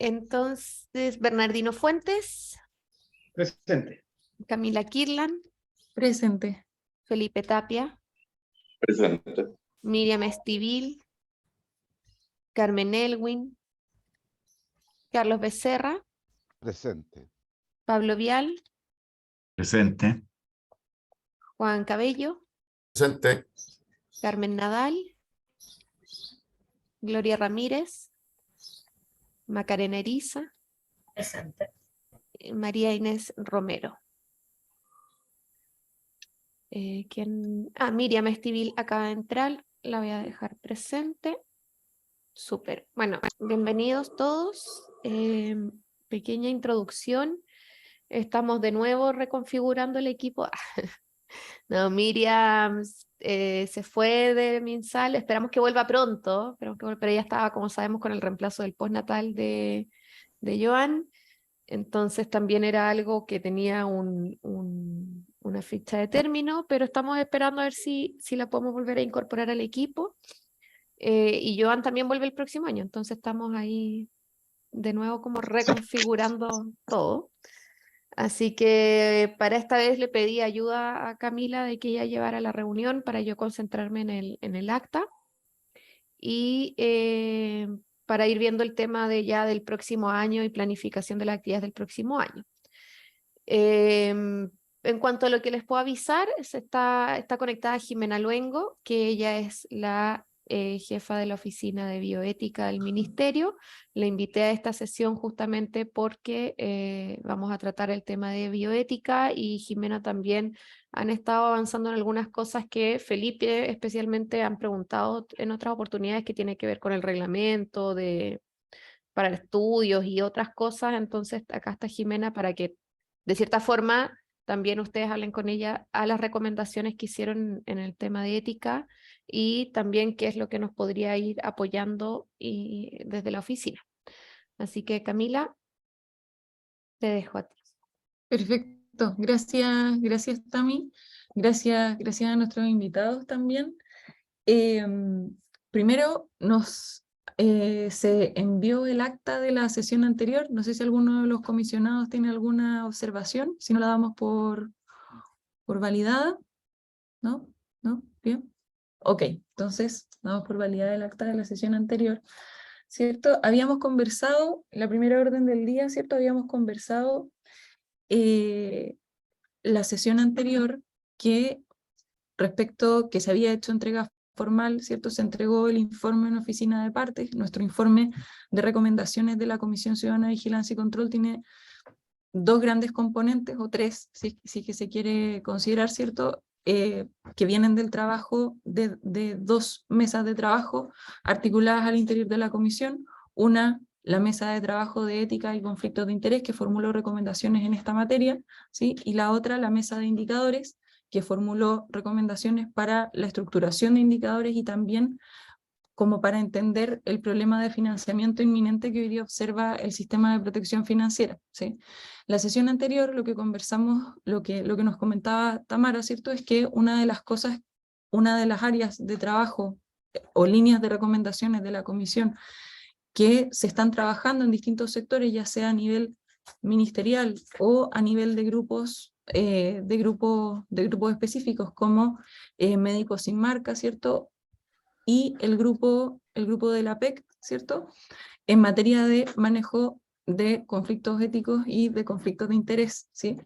Entonces, Bernardino Fuentes, Presente. Camila Kirlan, Presente. Felipe Tapia, Presente. Miriam Estivil, Carmen Elwin, Carlos Becerra, Presente. Pablo Vial, Presente. Juan Cabello, Presente. Carmen Nadal, Gloria Ramírez, Macarena Eriza, Presente. María Inés Romero. Miriam Estivil acaba de entrar, la voy a dejar presente. Súper. Bueno, bienvenidos todos. Pequeña introducción. Estamos de nuevo reconfigurando el equipo. No, Miriam se fue de MinSal, esperamos que vuelva pronto, pero ella estaba, como sabemos, con el reemplazo del postnatal de Joan. Entonces también era algo que tenía una fecha de término, pero estamos esperando a ver si la podemos volver a incorporar al equipo. Y Joan también vuelve el próximo año, entonces estamos ahí de nuevo como reconfigurando todo. Así que para esta vez le pedí ayuda a Camila de que ella llevara la reunión para yo concentrarme en el acta. Y para ir viendo el tema del próximo año y planificación de las actividades del próximo año. En cuanto a lo que les puedo avisar, está conectada Jimena Luengo, que ella es la jefa de la oficina de bioética del ministerio. La invité a esta sesión justamente porque vamos a tratar el tema de bioética y Jimena también han estado avanzando en algunas cosas que Felipe especialmente han preguntado en otras oportunidades que tiene que ver con el reglamento para estudios y otras cosas. Entonces acá está Jimena para que de cierta forma también ustedes hablen con ella a las recomendaciones que hicieron en el tema de ética y también qué es lo que nos podría ir apoyando desde la oficina. Así que Camila, te dejo a ti. Perfecto. Gracias Tami. Gracias a nuestros invitados también. Primero se envió el acta de la sesión anterior. No sé si alguno de los comisionados tiene alguna observación, si no la damos por validada. ¿No? ¿No? ¿Bien? Ok, entonces damos por validada el acta de la sesión anterior. ¿Cierto? Habíamos conversado, la primera orden del día, ¿cierto? Habíamos conversado la sesión anterior que respecto que se había hecho entrega formal, ¿cierto? Se entregó el informe en oficina de partes. Nuestro informe de recomendaciones de la Comisión Ciudadana de Vigilancia y Control tiene dos grandes componentes, o tres, si que se quiere considerar, ¿cierto? Que vienen del trabajo de dos mesas de trabajo articuladas al interior de la comisión. Una, la mesa de trabajo de ética y conflictos de interés, que formuló recomendaciones en esta materia, ¿sí? Y la otra, la mesa de indicadores, que formuló recomendaciones para la estructuración de indicadores y también como para entender el problema de financiamiento inminente que hoy día observa el sistema de protección financiera, ¿sí? La sesión anterior, lo que conversamos, lo que nos comentaba Tamara, ¿cierto? Es que una de las áreas de trabajo o líneas de recomendaciones de la comisión que se están trabajando en distintos sectores, ya sea a nivel ministerial o a nivel de grupos específicos como Médicos Sin Marca, ¿cierto? Y el grupo de la PEC, ¿cierto? En materia de manejo de conflictos éticos y de conflictos de interés, ¿sí?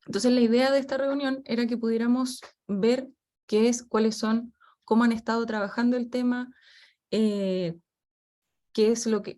Entonces la idea de esta reunión era que pudiéramos ver cómo han estado trabajando el tema,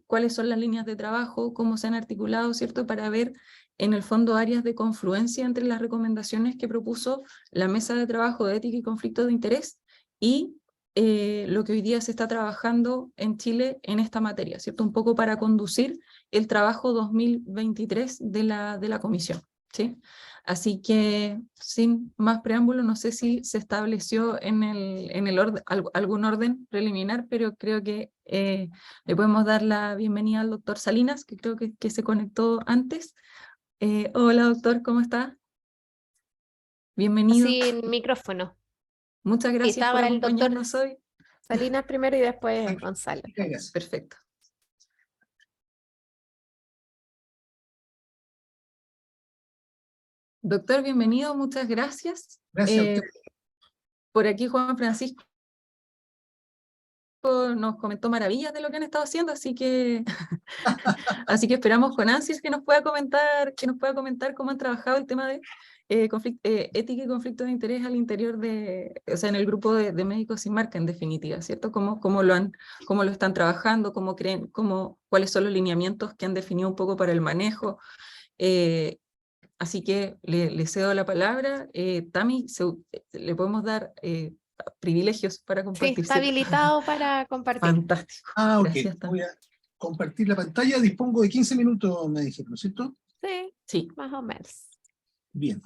cuáles son las líneas de trabajo, cómo se han articulado, ¿cierto? Para ver en el fondo áreas de confluencia entre las recomendaciones que propuso la mesa de trabajo de ética y conflictos de interés y lo que hoy día se está trabajando en Chile en esta materia, ¿cierto? Un poco para conducir el trabajo 2023 de la comisión, ¿sí? Así que, sin más preámbulo, no sé si se estableció en el orden, algún orden preliminar, pero creo que le podemos dar la bienvenida al doctor Salinas, que creo que se conectó antes. Hola doctor, ¿cómo está? Bienvenido. Sin micrófono. Muchas gracias por Estaba el doctor acompañarnos hoy. Salinas primero y después Gonzalo. Perfecto. Doctor, bienvenido, muchas gracias. Gracias a usted. Por aquí Juan Francisco nos comentó maravillas de lo que han estado haciendo, así que esperamos con ansias que nos pueda comentar cómo han trabajado el tema de ética y conflicto de interés al interior o sea, en el grupo de Médicos Sin Marca, en definitiva, ¿cierto? Cómo lo están trabajando, cuáles son los lineamientos que han definido un poco para el manejo. Así que le cedo la palabra. Tami, le podemos dar privilegios para Sí, compartir. está habilitado para compartir. Fantástico. Ok. Gracias, Tami. Voy a compartir la pantalla. Dispongo de 15 minutos, me dijeron, ¿no es cierto? Sí, Sí. más o menos. Bien.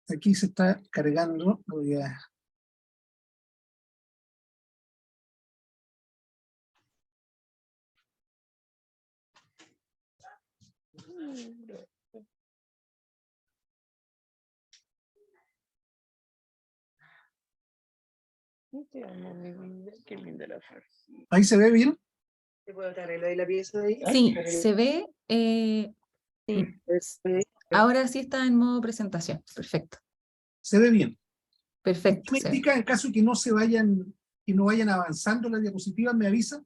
Aquí se está cargando. Voy a... ¿Ahí se ve bien? Sí, se ve. Sí. Ahora sí está en modo presentación. Perfecto. Se ve bien. Perfecto. Me indica, en caso que no vayan avanzando las diapositivas, me avisa,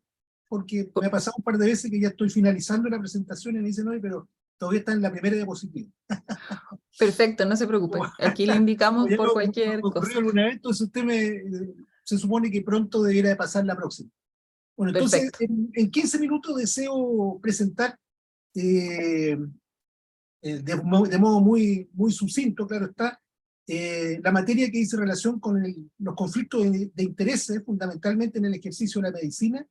porque me ha pasado un par de veces que ya estoy finalizando la presentación y me dicen, no, pero todavía está en la primera diapositiva. Perfecto, no se preocupe. Aquí le indicamos por cualquier ocurrió cosa. alguna vez, entonces se supone que pronto debiera de pasar la próxima. Bueno, entonces, en 15 minutos deseo presentar de modo muy, muy sucinto, claro está, la materia que dice relación con los conflictos de intereses, fundamentalmente en el ejercicio de la medicina,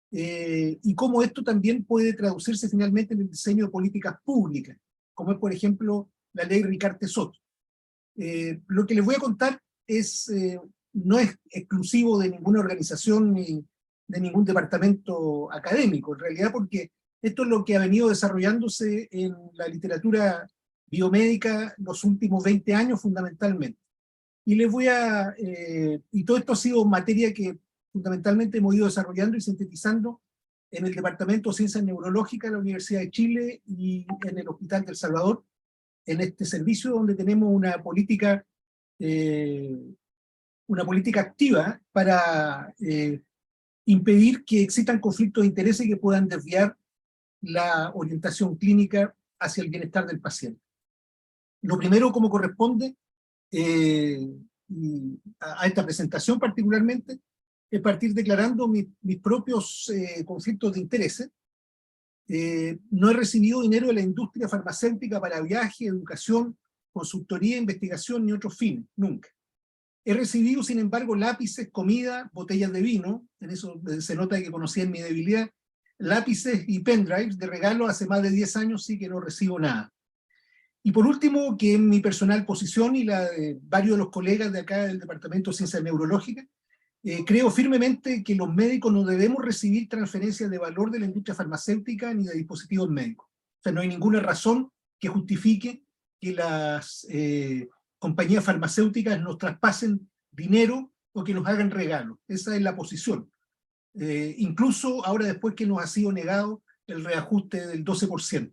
y cómo esto también puede traducirse finalmente en el diseño de políticas públicas, como es, por ejemplo, la ley Ricarte-Soto. Lo que les voy a contar no es exclusivo de ninguna organización ni de ningún departamento académico, en realidad, porque esto es lo que ha venido desarrollándose en la literatura biomédica los últimos 20 años fundamentalmente. Y y todo esto ha sido materia que fundamentalmente hemos ido desarrollando y sintetizando en el Departamento de Ciencias Neurológicas de la Universidad de Chile y en el Hospital del Salvador, en este servicio donde tenemos una política activa para impedir que existan conflictos de intereses que puedan desviar la orientación clínica hacia el bienestar del paciente. Lo primero, como corresponde a esta presentación particularmente, es partir declarando mis propios conflictos de intereses. No he recibido dinero de la industria farmacéutica para viaje, educación, consultoría, investigación ni otros fines, nunca. He recibido, sin embargo, lápices, comida, botellas de vino, en eso se nota que conocían mi debilidad, lápices y pendrives de regalo hace más de 10 años, sí que no recibo nada. Y por último, que en mi personal posición y la de varios de los colegas de acá del Departamento de Ciencias Neurológicas, creo firmemente que los médicos no debemos recibir transferencias de valor de la industria farmacéutica ni de dispositivos médicos. O sea, no hay ninguna razón que justifique que las compañías farmacéuticas nos traspasen dinero o que nos hagan regalos. Esa es la posición. Incluso ahora después que nos ha sido negado el reajuste del 12%.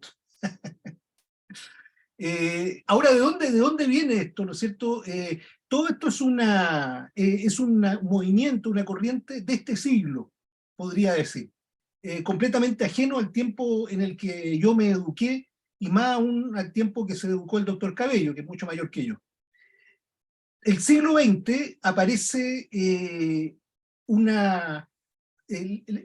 Ahora, ¿de dónde viene esto? ¿No es cierto? Todo esto es un movimiento, una corriente de este siglo, podría decir. Completamente ajeno al tiempo en el que yo me eduqué y más aún al tiempo que se educó el doctor Cabello, que es mucho mayor que yo. El siglo XX aparece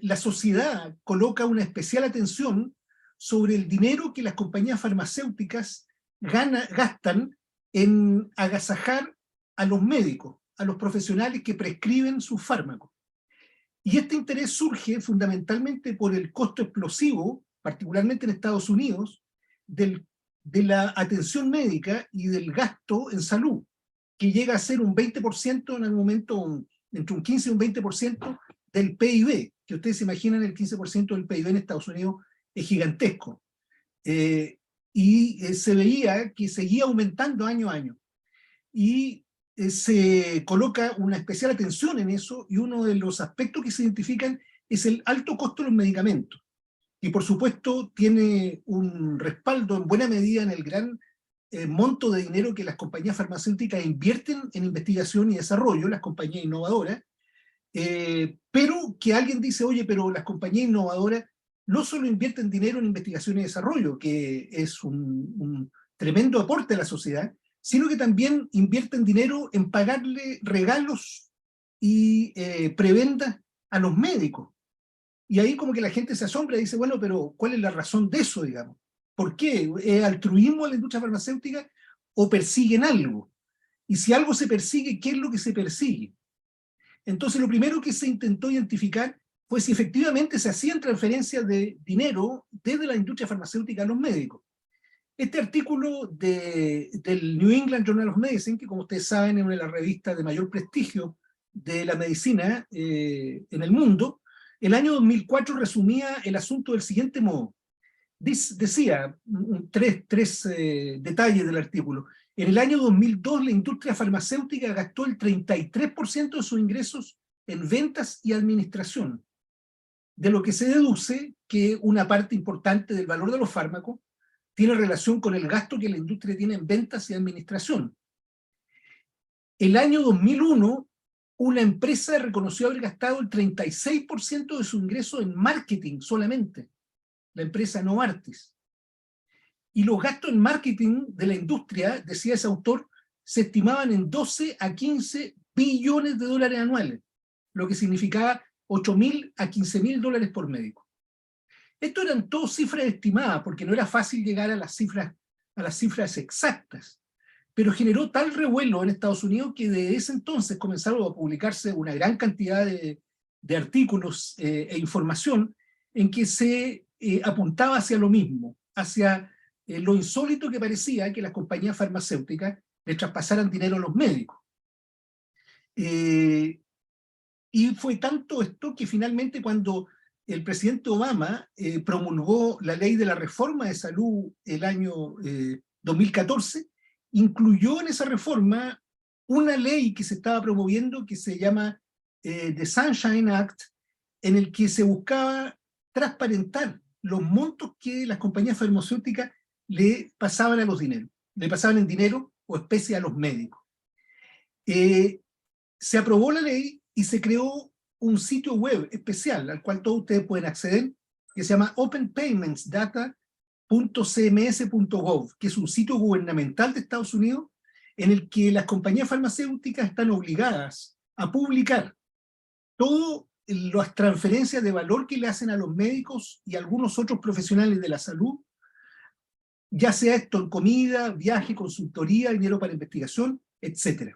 la sociedad coloca una especial atención sobre el dinero que las compañías farmacéuticas gastan en agasajar a los médicos, a los profesionales que prescriben sus fármacos. Y este interés surge fundamentalmente por el costo explosivo, particularmente en Estados Unidos, de la atención médica y del gasto en salud, que llega a ser un 20%, en el momento entre un 15 y un 20% del PIB, que ustedes se imaginan el 15% del PIB en Estados Unidos es gigantesco. Se veía que seguía aumentando año a año. Y se coloca una especial atención en eso, y uno de los aspectos que se identifican es el alto costo de los medicamentos. Y por supuesto tiene un respaldo en buena medida en el gran monto de dinero que las compañías farmacéuticas invierten en investigación y desarrollo, las compañías innovadoras, pero que alguien dice, oye, pero las compañías innovadoras no solo invierten dinero en investigación y desarrollo, que es un tremendo aporte a la sociedad, sino que también invierten dinero en pagarle regalos y prebendas a los médicos. Y ahí como que la gente se asombra y dice, bueno, pero ¿cuál es la razón de eso, digamos? ¿Por qué? ¿Es altruismo a la industria farmacéutica o persiguen algo? Y si algo se persigue, ¿qué es lo que se persigue? Entonces lo primero que se intentó identificar fue si efectivamente se hacían transferencias de dinero desde la industria farmacéutica a los médicos. Este artículo del New England Journal of Medicine, que como ustedes saben es una de las revistas de mayor prestigio de la medicina en el mundo, el año 2004 resumía el asunto del siguiente modo. Decía, tres detalles del artículo. En el año 2002 la industria farmacéutica gastó el 33% de sus ingresos en ventas y administración, de lo que se deduce que una parte importante del valor de los fármacos tiene relación con el gasto que la industria tiene en ventas y administración. El año 2001, una empresa reconoció haber gastado el 36% de su ingreso en marketing solamente, la empresa Novartis. Y los gastos en marketing de la industria, decía ese autor, se estimaban en 12 a 15 billones de dólares anuales, lo que significaba 8.000 a 15.000 dólares por médico. Esto eran todas cifras estimadas, porque no era fácil llegar a las cifras exactas, pero generó tal revuelo en Estados Unidos que desde ese entonces comenzaron a publicarse una gran cantidad de artículos e información en que se apuntaba hacia lo mismo, hacia lo insólito que parecía que las compañías farmacéuticas le traspasaran dinero a los médicos. Y fue tanto esto que finalmente cuando el presidente Obama promulgó la ley de la reforma de salud el año 2014, incluyó en esa reforma una ley que se estaba promoviendo que se llama The Sunshine Act, en el que se buscaba transparentar los montos que las compañías farmacéuticas le pasaban a los dineros, le pasaban en dinero o especie a los médicos. Se aprobó la ley y se creó un sitio web especial al cual todos ustedes pueden acceder, que se llama openpaymentsdata.cms.gov, que es un sitio gubernamental de Estados Unidos en el que las compañías farmacéuticas están obligadas a publicar todas las transferencias de valor que le hacen a los médicos y a algunos otros profesionales de la salud, ya sea esto en comida, viaje, consultoría, dinero para investigación, etc.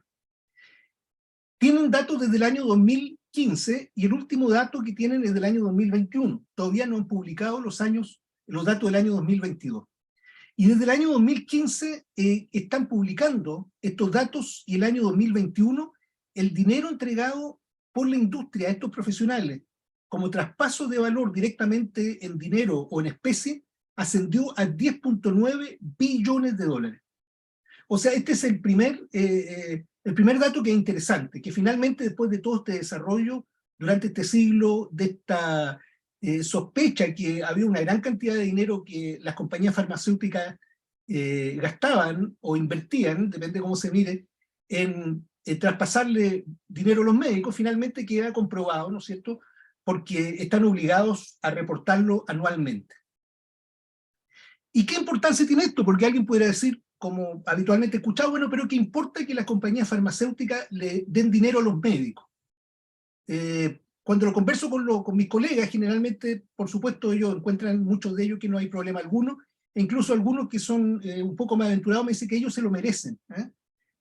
Tienen datos desde el año 2015 y el último dato que tienen es del año 2021. Todavía no han publicado los datos del año 2022. Y desde el año 2015 están publicando estos datos, y el año 2021 el dinero entregado por la industria a estos profesionales como traspaso de valor directamente en dinero o en especie ascendió a 10.9 billones de dólares. O sea, este es el primer dato que es interesante, que finalmente después de todo este desarrollo durante este siglo, de esta sospecha que había una gran cantidad de dinero que las compañías farmacéuticas gastaban o invertían, depende de cómo se mire, en traspasarle dinero a los médicos, finalmente queda comprobado, ¿no es cierto?, porque están obligados a reportarlo anualmente. ¿Y qué importancia tiene esto? Porque alguien podría decir, como habitualmente he escuchado, bueno, pero ¿qué importa que las compañías farmacéuticas le den dinero a los médicos? Cuando lo converso con mis colegas, generalmente, por supuesto, ellos encuentran, muchos de ellos, que no hay problema alguno, e incluso algunos que son un poco más aventurados me dicen que ellos se lo merecen.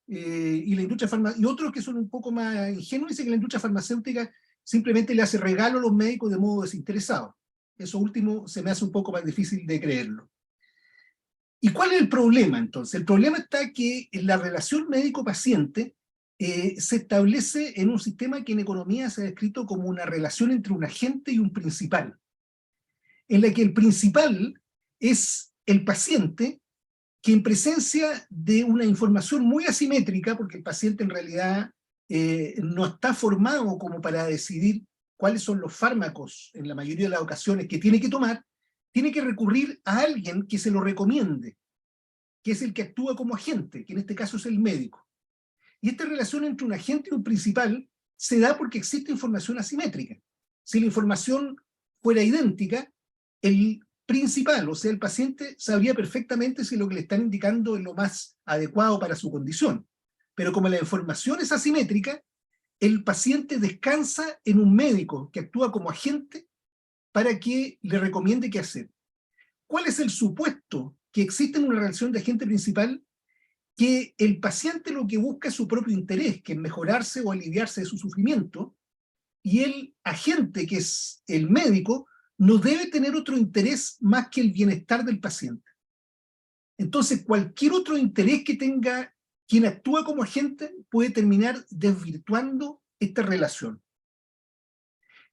Y otros que son un poco más ingenuos dicen que la industria farmacéutica simplemente le hace regalo a los médicos de modo desinteresado. Eso último se me hace un poco más difícil de creerlo. ¿Y cuál es el problema entonces? El problema está que en la relación médico-paciente se establece en un sistema que en economía se ha descrito como una relación entre un agente y un principal, en la que el principal es el paciente, que en presencia de una información muy asimétrica, porque el paciente en realidad no está formado como para decidir cuáles son los fármacos en la mayoría de las ocasiones que tiene que tomar, tiene que recurrir a alguien que se lo recomiende, que es el que actúa como agente, que en este caso es el médico. Y esta relación entre un agente y un principal se da porque existe información asimétrica. Si la información fuera idéntica, el principal, o sea, el paciente, sabría perfectamente si lo que le están indicando es lo más adecuado para su condición. Pero como la información es asimétrica, el paciente descansa en un médico que actúa como agente para que le recomiende qué hacer. ¿Cuál es el supuesto que existe en una relación de agente principal? Que el paciente lo que busca es su propio interés, que es mejorarse o aliviarse de su sufrimiento, y el agente, que es el médico, no debe tener otro interés más que el bienestar del paciente. Entonces, cualquier otro interés que tenga quien actúa como agente puede terminar desvirtuando esta relación.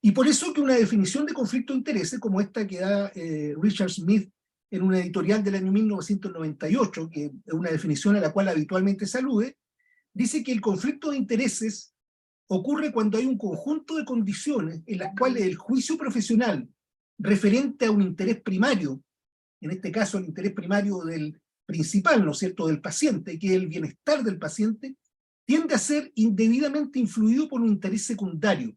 Y por eso que una definición de conflicto de intereses, como esta que da Richard Smith en una editorial del año 1998, que es una definición a la cual habitualmente se alude, dice que el conflicto de intereses ocurre cuando hay un conjunto de condiciones en las cuales el juicio profesional referente a un interés primario, en este caso el interés primario del principal, ¿no es cierto?, del paciente, que es el bienestar del paciente, tiende a ser indebidamente influido por un interés secundario,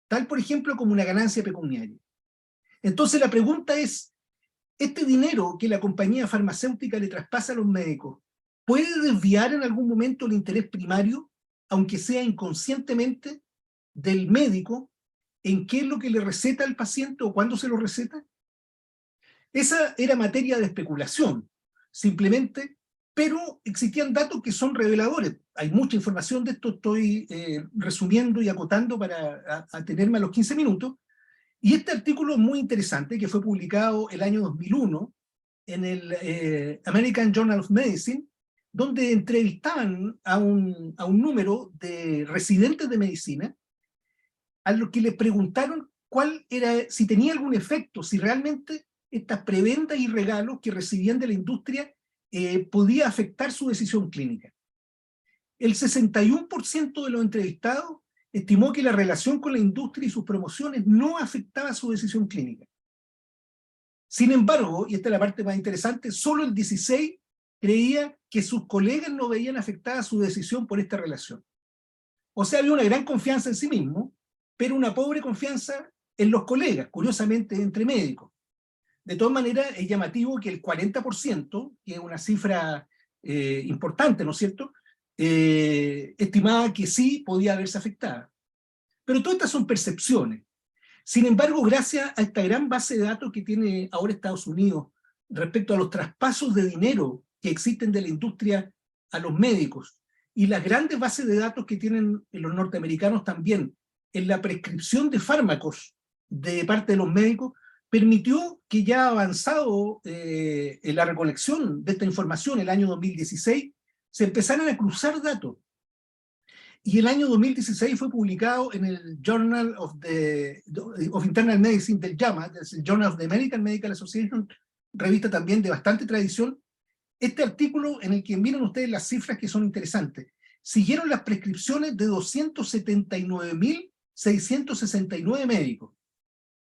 tal por ejemplo como una ganancia pecuniaria. Entonces la pregunta es, ¿este dinero que la compañía farmacéutica le traspasa a los médicos puede desviar en algún momento el interés primario, aunque sea inconscientemente, del médico en qué es lo que le receta al paciente o cuándo se lo receta? Esa era materia de especulación, simplemente, pero existían datos que son reveladores. Hay mucha información de esto, estoy resumiendo y acotando para atenerme a los 15 minutos, y este artículo es muy interesante, que fue publicado el año 2001 en el American Journal of Medicine, donde entrevistaban a un número de residentes de medicina, a los que les preguntaron cuál era, si tenía algún efecto, si realmente estas prebendas y regalos que recibían de la industria podía afectar su decisión clínica. El 61% de los entrevistados estimó que la relación con la industria y sus promociones no afectaba su decisión clínica. Sin embargo, y esta es la parte más interesante, solo el 16% creía que sus colegas no veían afectada su decisión por esta relación. O sea, había una gran confianza en sí mismo, pero una pobre confianza en los colegas, curiosamente entre médicos. De todas maneras, es llamativo que el 40%, que es una cifra importante, ¿no es cierto?, estimaba que sí podía verse afectada. Pero todas estas son percepciones. Sin embargo, gracias a esta gran base de datos que tiene ahora Estados Unidos respecto a los traspasos de dinero que existen de la industria a los médicos, y las grandes bases de datos que tienen los norteamericanos también en la prescripción de fármacos de parte de los médicos, permitió que ya avanzado en la recolección de esta información, el año 2016, se empezaran a cruzar datos. Y el año 2016 fue publicado en el Journal of Internal Medicine del JAMA, el Journal of the American Medical Association, revista también de bastante tradición, este artículo en el que miren ustedes las cifras que son interesantes. Siguieron las prescripciones de 279.669 médicos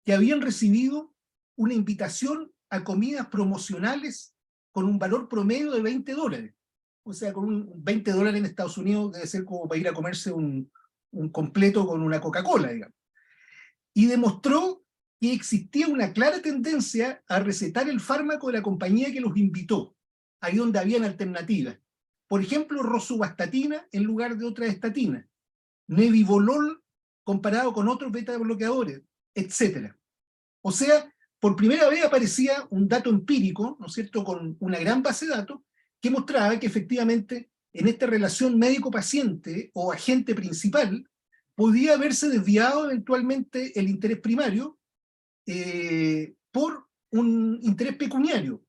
que habían recibido una invitación a comidas promocionales con un valor promedio de $20. O sea, con $20 en Estados Unidos debe ser como para ir a comerse un completo con una Coca-Cola, digamos. Y demostró que existía una clara tendencia a recetar el fármaco de la compañía que los invitó, ahí donde habían alternativas. Por ejemplo, rosuvastatina en lugar de otra estatina, nebivolol comparado con otros beta bloqueadores, etc. O sea, por primera vez aparecía un dato empírico, ¿no es cierto?, con una gran base de datos, que mostraba que efectivamente en esta relación médico-paciente o agente principal podía haberse desviado eventualmente el interés primario por un interés pecuniario.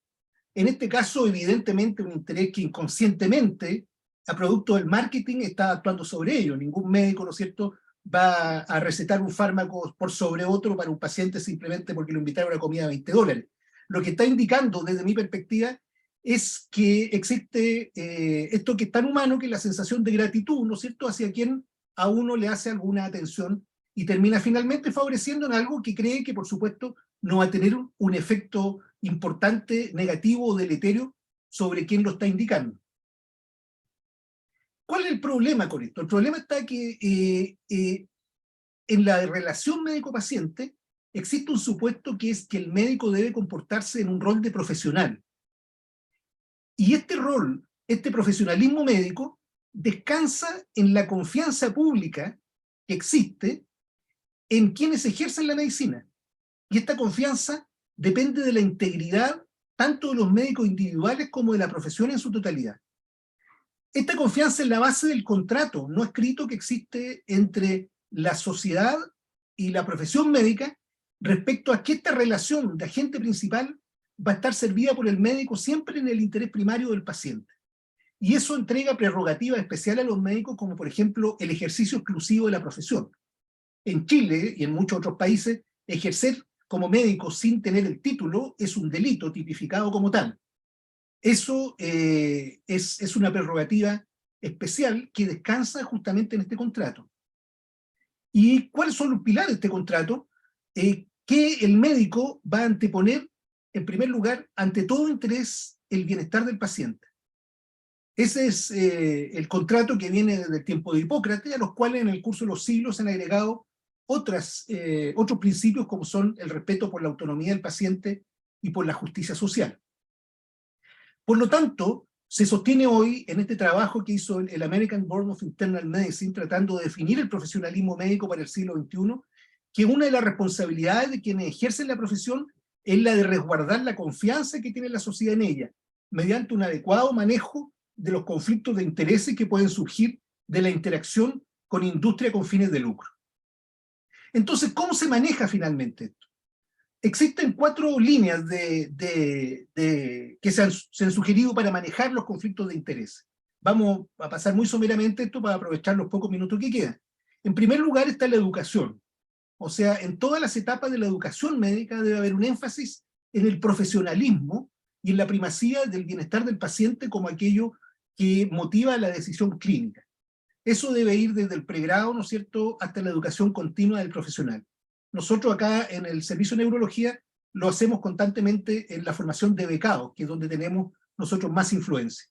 En este caso, evidentemente, un interés que inconscientemente a producto del marketing está actuando sobre ello. Ningún médico, ¿no es cierto?, va a recetar un fármaco por sobre otro para un paciente simplemente porque lo invitaron a una comida de $20. Lo que está indicando, desde mi perspectiva, es que existe esto que es tan humano, que es la sensación de gratitud, ¿no es cierto?, hacia quien a uno le hace alguna atención y termina finalmente favoreciendo en algo que cree que, por supuesto, no va a tener un efecto importante, negativo o deleterio sobre quien lo está indicando. ¿Cuál es el problema con esto? El problema está que en la relación médico-paciente existe un supuesto, que es que el médico debe comportarse en un rol de profesional. Y este rol, este profesionalismo médico, descansa en la confianza pública que existe en quienes ejercen la medicina. Y esta confianza depende de la integridad tanto de los médicos individuales como de la profesión en su totalidad. Esta confianza es la base del contrato no escrito que existe entre la sociedad y la profesión médica respecto a que esta relación de agente principal va a estar servida por el médico siempre en el interés primario del paciente. Y eso entrega prerrogativas especiales a los médicos, como por ejemplo el ejercicio exclusivo de la profesión. En Chile y en muchos otros países, ejercer como médico sin tener el título es un delito tipificado como tal. Eso es una prerrogativa especial que descansa justamente en este contrato. ¿Y cuáles son los pilares de este contrato? Que el médico va a anteponer, en primer lugar, ante todo interés, el bienestar del paciente. Ese es el contrato que viene desde el tiempo de Hipócrates, a los cuales en el curso de los siglos se han agregado otros principios, como son el respeto por la autonomía del paciente y por la justicia social. Por lo tanto, se sostiene hoy en este trabajo que hizo el American Board of Internal Medicine, tratando de definir el profesionalismo médico para el siglo XXI, que una de las responsabilidades de quienes ejercen la profesión es la de resguardar la confianza que tiene la sociedad en ella, mediante un adecuado manejo de los conflictos de intereses que pueden surgir de la interacción con industria con fines de lucro. Entonces, ¿cómo se maneja finalmente esto? Existen 4 líneas que se han sugerido para manejar los conflictos de interés. Vamos a pasar muy someramente esto para aprovechar los pocos minutos que quedan. En primer lugar está la educación. O sea, en todas las etapas de la educación médica debe haber un énfasis en el profesionalismo y en la primacía del bienestar del paciente como aquello que motiva la decisión clínica. Eso debe ir desde el pregrado, ¿no es cierto?, hasta la educación continua del profesional. Nosotros acá en el Servicio de Neurología lo hacemos constantemente en la formación de becados, que es donde tenemos nosotros más influencia.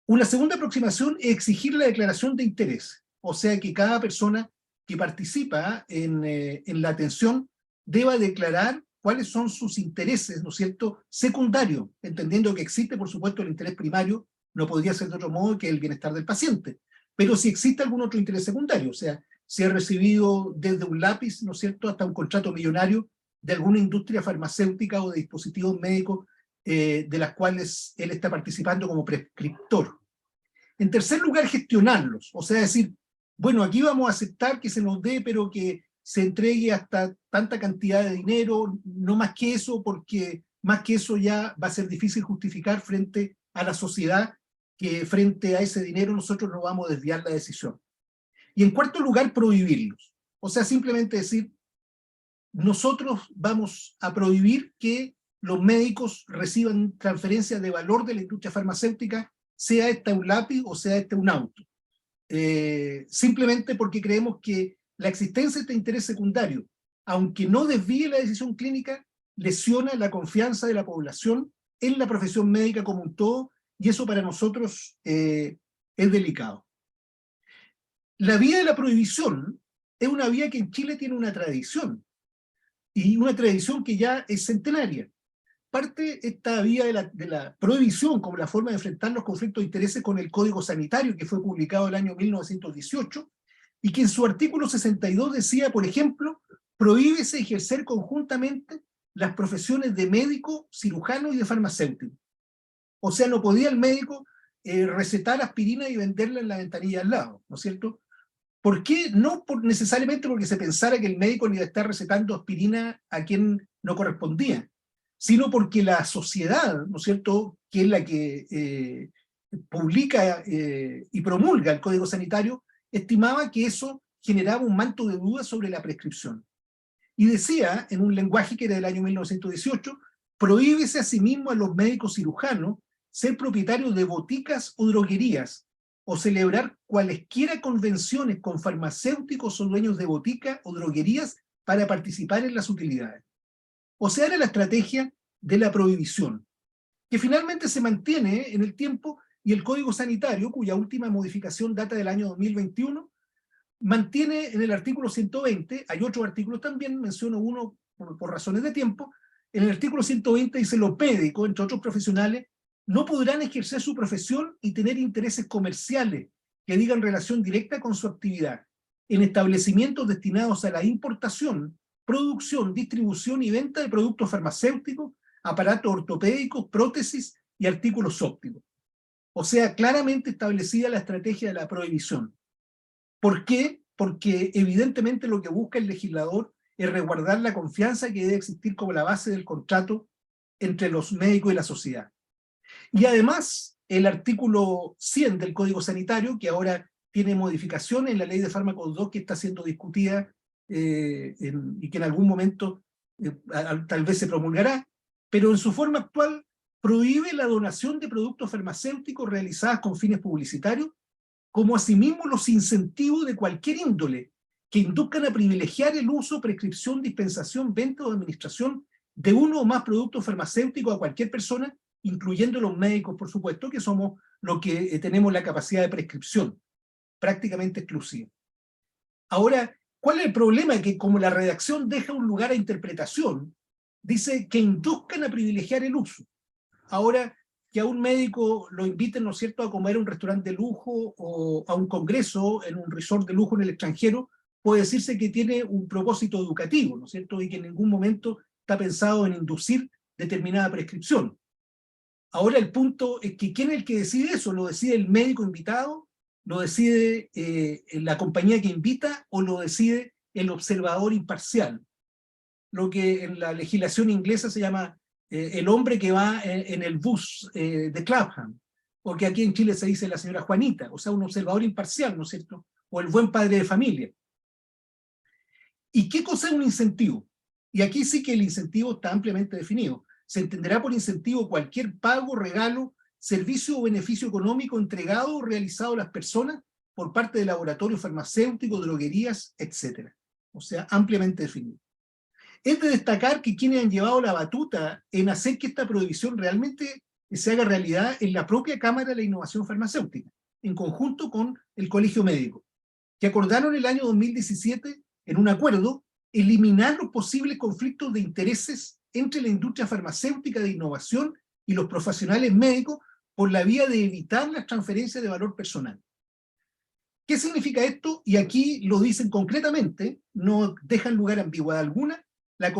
Una segunda aproximación es exigir la declaración de interés, o sea que cada persona que participa en la atención deba declarar cuáles son sus intereses, ¿no es cierto?, secundarios, entendiendo que existe, por supuesto, el interés primario, no podría ser de otro modo que el bienestar del paciente, pero si existe algún otro interés secundario, o sea, si ha recibido desde un lápiz, ¿no es cierto?, hasta un contrato millonario de alguna industria farmacéutica o de dispositivos médicos de las cuales él está participando como prescriptor. En tercer lugar, gestionarlos, o sea, decir, bueno, aquí vamos a aceptar que se nos dé, pero que se entregue hasta tanta cantidad de dinero, no más que eso, porque más que eso ya va a ser difícil justificar frente a la sociedad que frente a ese dinero nosotros no vamos a desviar la decisión. Y en cuarto lugar, prohibirlos. O sea, simplemente decir, nosotros vamos a prohibir que los médicos reciban transferencias de valor de la industria farmacéutica, sea esta un lápiz o sea este un auto. Simplemente porque creemos que la existencia de este interés secundario, aunque no desvíe la decisión clínica, lesiona la confianza de la población en la profesión médica como un todo, y eso para nosotros es delicado. La vía de la prohibición es una vía que en Chile tiene una tradición, y una tradición que ya es centenaria. Parte esta vía de la prohibición como la forma de enfrentar los conflictos de intereses con el Código Sanitario, que fue publicado el año 1918, y que en su artículo 62 decía, por ejemplo, prohíbese ejercer conjuntamente las profesiones de médico, cirujano y de farmacéutico. O sea, no podía el médico recetar aspirina y venderla en la ventanilla al lado, ¿no es cierto? ¿Por qué? No necesariamente porque se pensara que el médico le iba a estar recetando aspirina a quien no correspondía, sino porque la sociedad, ¿no es cierto?, que es la que publica y promulga el Código Sanitario, estimaba que eso generaba un manto de dudas sobre la prescripción. Y decía, en un lenguaje que era del año 1918, prohíbese asimismo a los médicos cirujanos ser propietarios de boticas o droguerías, o celebrar cualesquiera convenciones con farmacéuticos o dueños de botica o droguerías para participar en las utilidades. O sea, era la estrategia de la prohibición, que finalmente se mantiene en el tiempo, y el Código Sanitario, cuya última modificación data del año 2021, mantiene en el artículo 120, hay otros artículos también, menciono uno por razones de tiempo, en el artículo 120 dice: los médicos, entre otros profesionales, no podrán ejercer su profesión y tener intereses comerciales que digan relación directa con su actividad en establecimientos destinados a la importación, producción, distribución y venta de productos farmacéuticos, aparatos ortopédicos, prótesis y artículos ópticos. O sea, claramente establecida la estrategia de la prohibición. ¿Por qué? Porque evidentemente lo que busca el legislador es resguardar la confianza que debe existir como la base del contrato entre los médicos y la sociedad. Y además, el artículo 100 del Código Sanitario, que ahora tiene modificación en la Ley de Fármacos 2, que está siendo discutida y que en algún momento tal vez se promulgará, pero en su forma actual prohíbe la donación de productos farmacéuticos realizadas con fines publicitarios, como asimismo los incentivos de cualquier índole que induzcan a privilegiar el uso, prescripción, dispensación, venta o administración de uno o más productos farmacéuticos a cualquier persona, incluyendo los médicos, por supuesto, que somos los que tenemos la capacidad de prescripción prácticamente exclusiva. Ahora, ¿cuál es el problema? Que como la redacción deja un lugar a interpretación, dice que induzcan a privilegiar el uso. Ahora, que a un médico lo inviten, ¿no es cierto?, a comer a un restaurante de lujo o a un congreso en un resort de lujo en el extranjero, puede decirse que tiene un propósito educativo, ¿no es cierto?, y que en ningún momento está pensado en inducir determinada prescripción. Ahora el punto es que ¿quién es el que decide eso? ¿Lo decide el médico invitado? ¿Lo decide la compañía que invita? ¿O lo decide el observador imparcial? Lo que en la legislación inglesa se llama el hombre que va en el bus de Clapham, o que aquí en Chile se dice la señora Juanita, o sea, un observador imparcial, ¿no es cierto? O el buen padre de familia. ¿Y qué cosa es un incentivo? Y aquí sí que el incentivo está ampliamente definido. Se entenderá por incentivo cualquier pago, regalo, servicio o beneficio económico entregado o realizado a las personas por parte de laboratorios farmacéuticos, droguerías, etc. O sea, ampliamente definido. Es de destacar que quienes han llevado la batuta en hacer que esta prohibición realmente se haga realidad en la propia Cámara de la Innovación Farmacéutica, en conjunto con el Colegio Médico, que acordaron el año 2017, en un acuerdo, eliminar los posibles conflictos de intereses entre la industria farmacéutica de innovación y los profesionales médicos por la vía de evitar las transferencias de valor personal. ¿Qué significa esto? Y aquí lo dicen concretamente, no dejan lugar a ambigüedad alguna. La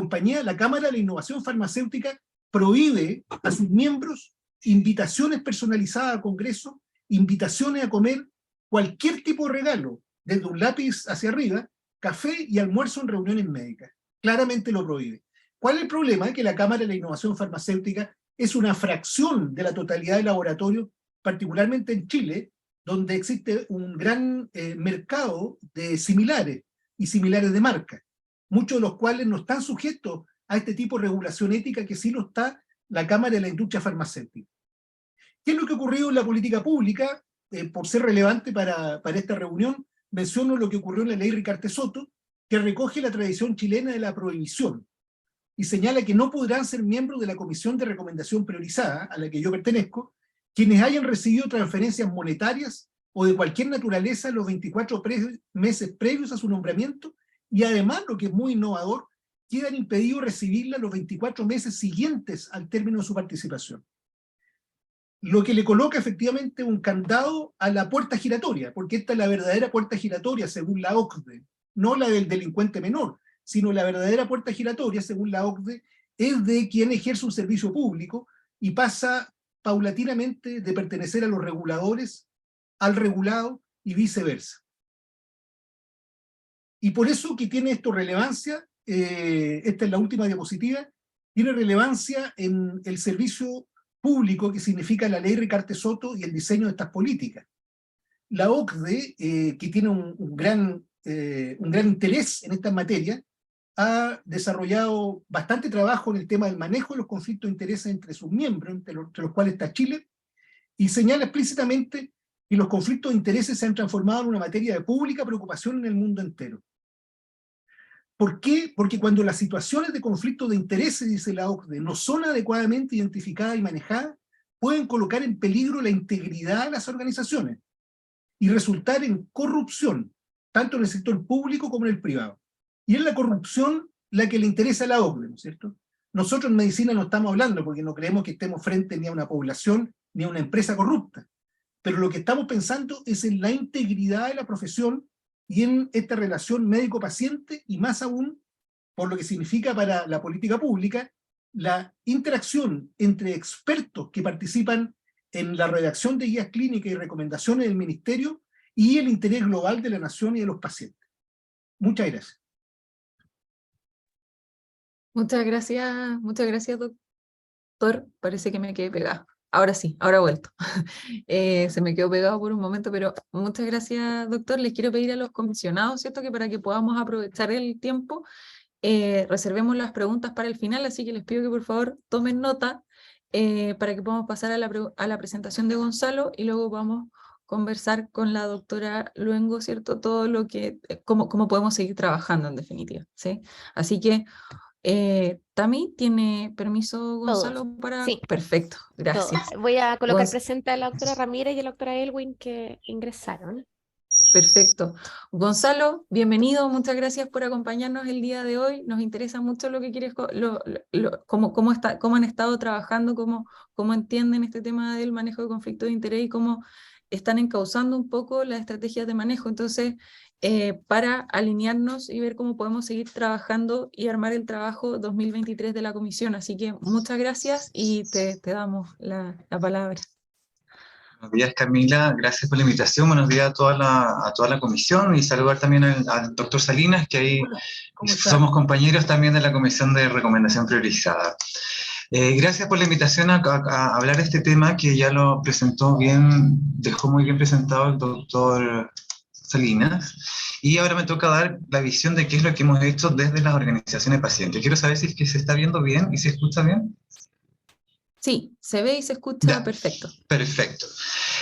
Cámara de la Innovación Farmacéutica prohíbe a sus miembros invitaciones personalizadas a congresos, invitaciones a comer, cualquier tipo de regalo, desde un lápiz hacia arriba, café y almuerzo en reuniones médicas. Claramente lo prohíbe. ¿Cuál es el problema? Que la Cámara de la Innovación Farmacéutica es una fracción de la totalidad de laboratorios, particularmente en Chile, donde existe un gran mercado de similares y similares de marca, muchos de los cuales no están sujetos a este tipo de regulación ética que sí lo está la Cámara de la Industria Farmacéutica. ¿Qué es lo que ha ocurrido en la política pública? Por ser relevante para esta reunión, menciono lo que ocurrió en la ley Ricardo Soto, que recoge la tradición chilena de la prohibición y señala que no podrán ser miembros de la Comisión de Recomendación Priorizada, a la que yo pertenezco, quienes hayan recibido transferencias monetarias o de cualquier naturaleza los 24 meses previos a su nombramiento, y además, lo que es muy innovador, quedan impedidos recibirla los 24 meses siguientes al término de su participación. Lo que le coloca efectivamente un candado a la puerta giratoria, porque esta es la verdadera puerta giratoria según la OCDE, no la del delincuente menor, sino la verdadera puerta giratoria según la OCDE es de quien ejerce un servicio público y pasa paulatinamente de pertenecer a los reguladores al regulado y viceversa. Y por eso que tiene esto relevancia, esta es la última diapositiva, tiene relevancia en el servicio público que significa la ley Ricarte-Soto y el diseño de estas políticas. La OCDE, que tiene un gran interés en esta materia, ha desarrollado bastante trabajo en el tema del manejo de los conflictos de intereses entre sus miembros, entre los cuales está Chile, y señala explícitamente que los conflictos de intereses se han transformado en una materia de pública preocupación en el mundo entero. ¿Por qué? Porque cuando las situaciones de conflicto de intereses, dice la OCDE, no son adecuadamente identificadas y manejadas, pueden colocar en peligro la integridad de las organizaciones y resultar en corrupción, tanto en el sector público como en el privado. Y es la corrupción la que le interesa a la OCDE, ¿no es cierto? Nosotros en medicina no estamos hablando porque no creemos que estemos frente ni a una población ni a una empresa corrupta, pero lo que estamos pensando es en la integridad de la profesión y en esta relación médico-paciente, y más aún, por lo que significa para la política pública, la interacción entre expertos que participan en la redacción de guías clínicas y recomendaciones del Ministerio y el interés global de la nación y de los pacientes. Muchas gracias. Muchas gracias, doctor. Parece que me quedé pegada. Ahora sí, ahora he vuelto. Se me quedó pegado por un momento, pero muchas gracias, doctor. Les quiero pedir a los comisionados, ¿cierto?, que para que podamos aprovechar el tiempo, reservemos las preguntas para el final, así que les pido que por favor tomen nota para que podamos pasar a la presentación de Gonzalo y luego vamos a conversar con la doctora Luengo, ¿cierto?, todo lo que, cómo podemos seguir trabajando en definitiva, ¿sí? Así que Tami, ¿tiene permiso Gonzalo Todos. para...? Sí, perfecto, gracias. todos. Voy a colocar Gonz- presente a la doctora Ramírez y a la doctora Elwin que ingresaron. Perfecto. Gonzalo, bienvenido, muchas gracias por acompañarnos el día de hoy. Nos interesa mucho lo que quieres, cómo han estado trabajando, cómo entienden este tema del manejo de conflictos de interés y cómo están encauzando un poco las estrategias de manejo. Entonces, para alinearnos y ver cómo podemos seguir trabajando y armar el trabajo 2023 de la comisión. Así que muchas gracias y te damos la palabra. Buenos días, Camila. Gracias por la invitación. Buenos días a toda la comisión y saludar también al doctor Salinas, que ahí somos compañeros también de la Comisión de Recomendación Priorizada. Gracias por la invitación a hablar de este tema que ya lo presentó bien, dejó muy bien presentado el doctor Salinas. Y ahora me toca dar la visión de qué es lo que hemos hecho desde las organizaciones de pacientes. Quiero saber si es que se está viendo bien y se escucha bien. Sí, se ve y se escucha ya, perfecto. Perfecto.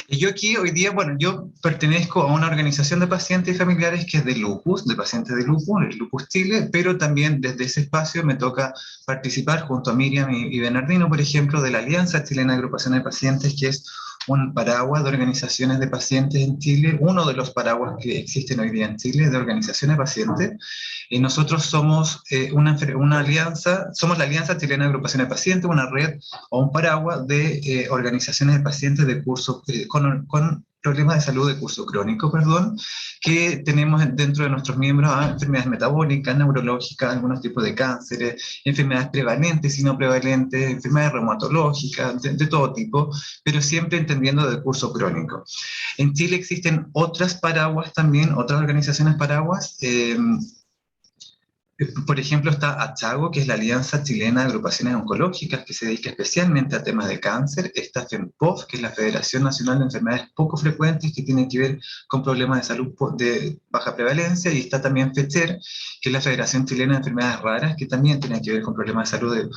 Y yo aquí hoy día, bueno, yo pertenezco a una organización de pacientes y familiares que es de lupus, de pacientes de lupus, el Lupus Chile, pero también desde ese espacio me toca participar junto a Miriam y Bernardino, por ejemplo, de la Alianza Chilena de Agrupaciones de Pacientes, que es un paraguas de organizaciones de pacientes en Chile, uno de los paraguas que existen hoy día en Chile de organizaciones de pacientes. Nosotros somos una alianza, somos la Alianza Chilena de Agrupaciones de Pacientes, una red o un paraguas de organizaciones de pacientes de curso, con problemas de salud de curso crónico, que tenemos dentro de nuestros miembros a enfermedades metabólicas, neurológicas, algunos tipos de cánceres, enfermedades prevalentes y no prevalentes, enfermedades reumatológicas, de todo tipo, pero siempre entendiendo de curso crónico. En Chile existen otras paraguas también, otras organizaciones paraguas. Por ejemplo, está ACHAGO, que es la Alianza Chilena de Agrupaciones Oncológicas, que se dedica especialmente a temas de cáncer. Está FEMPOF, que es la Federación Nacional de Enfermedades Poco Frecuentes, que tiene que ver con problemas de salud de baja prevalencia. Y está también FECHER, que es la Federación Chilena de Enfermedades Raras, que también tiene que ver con problemas de salud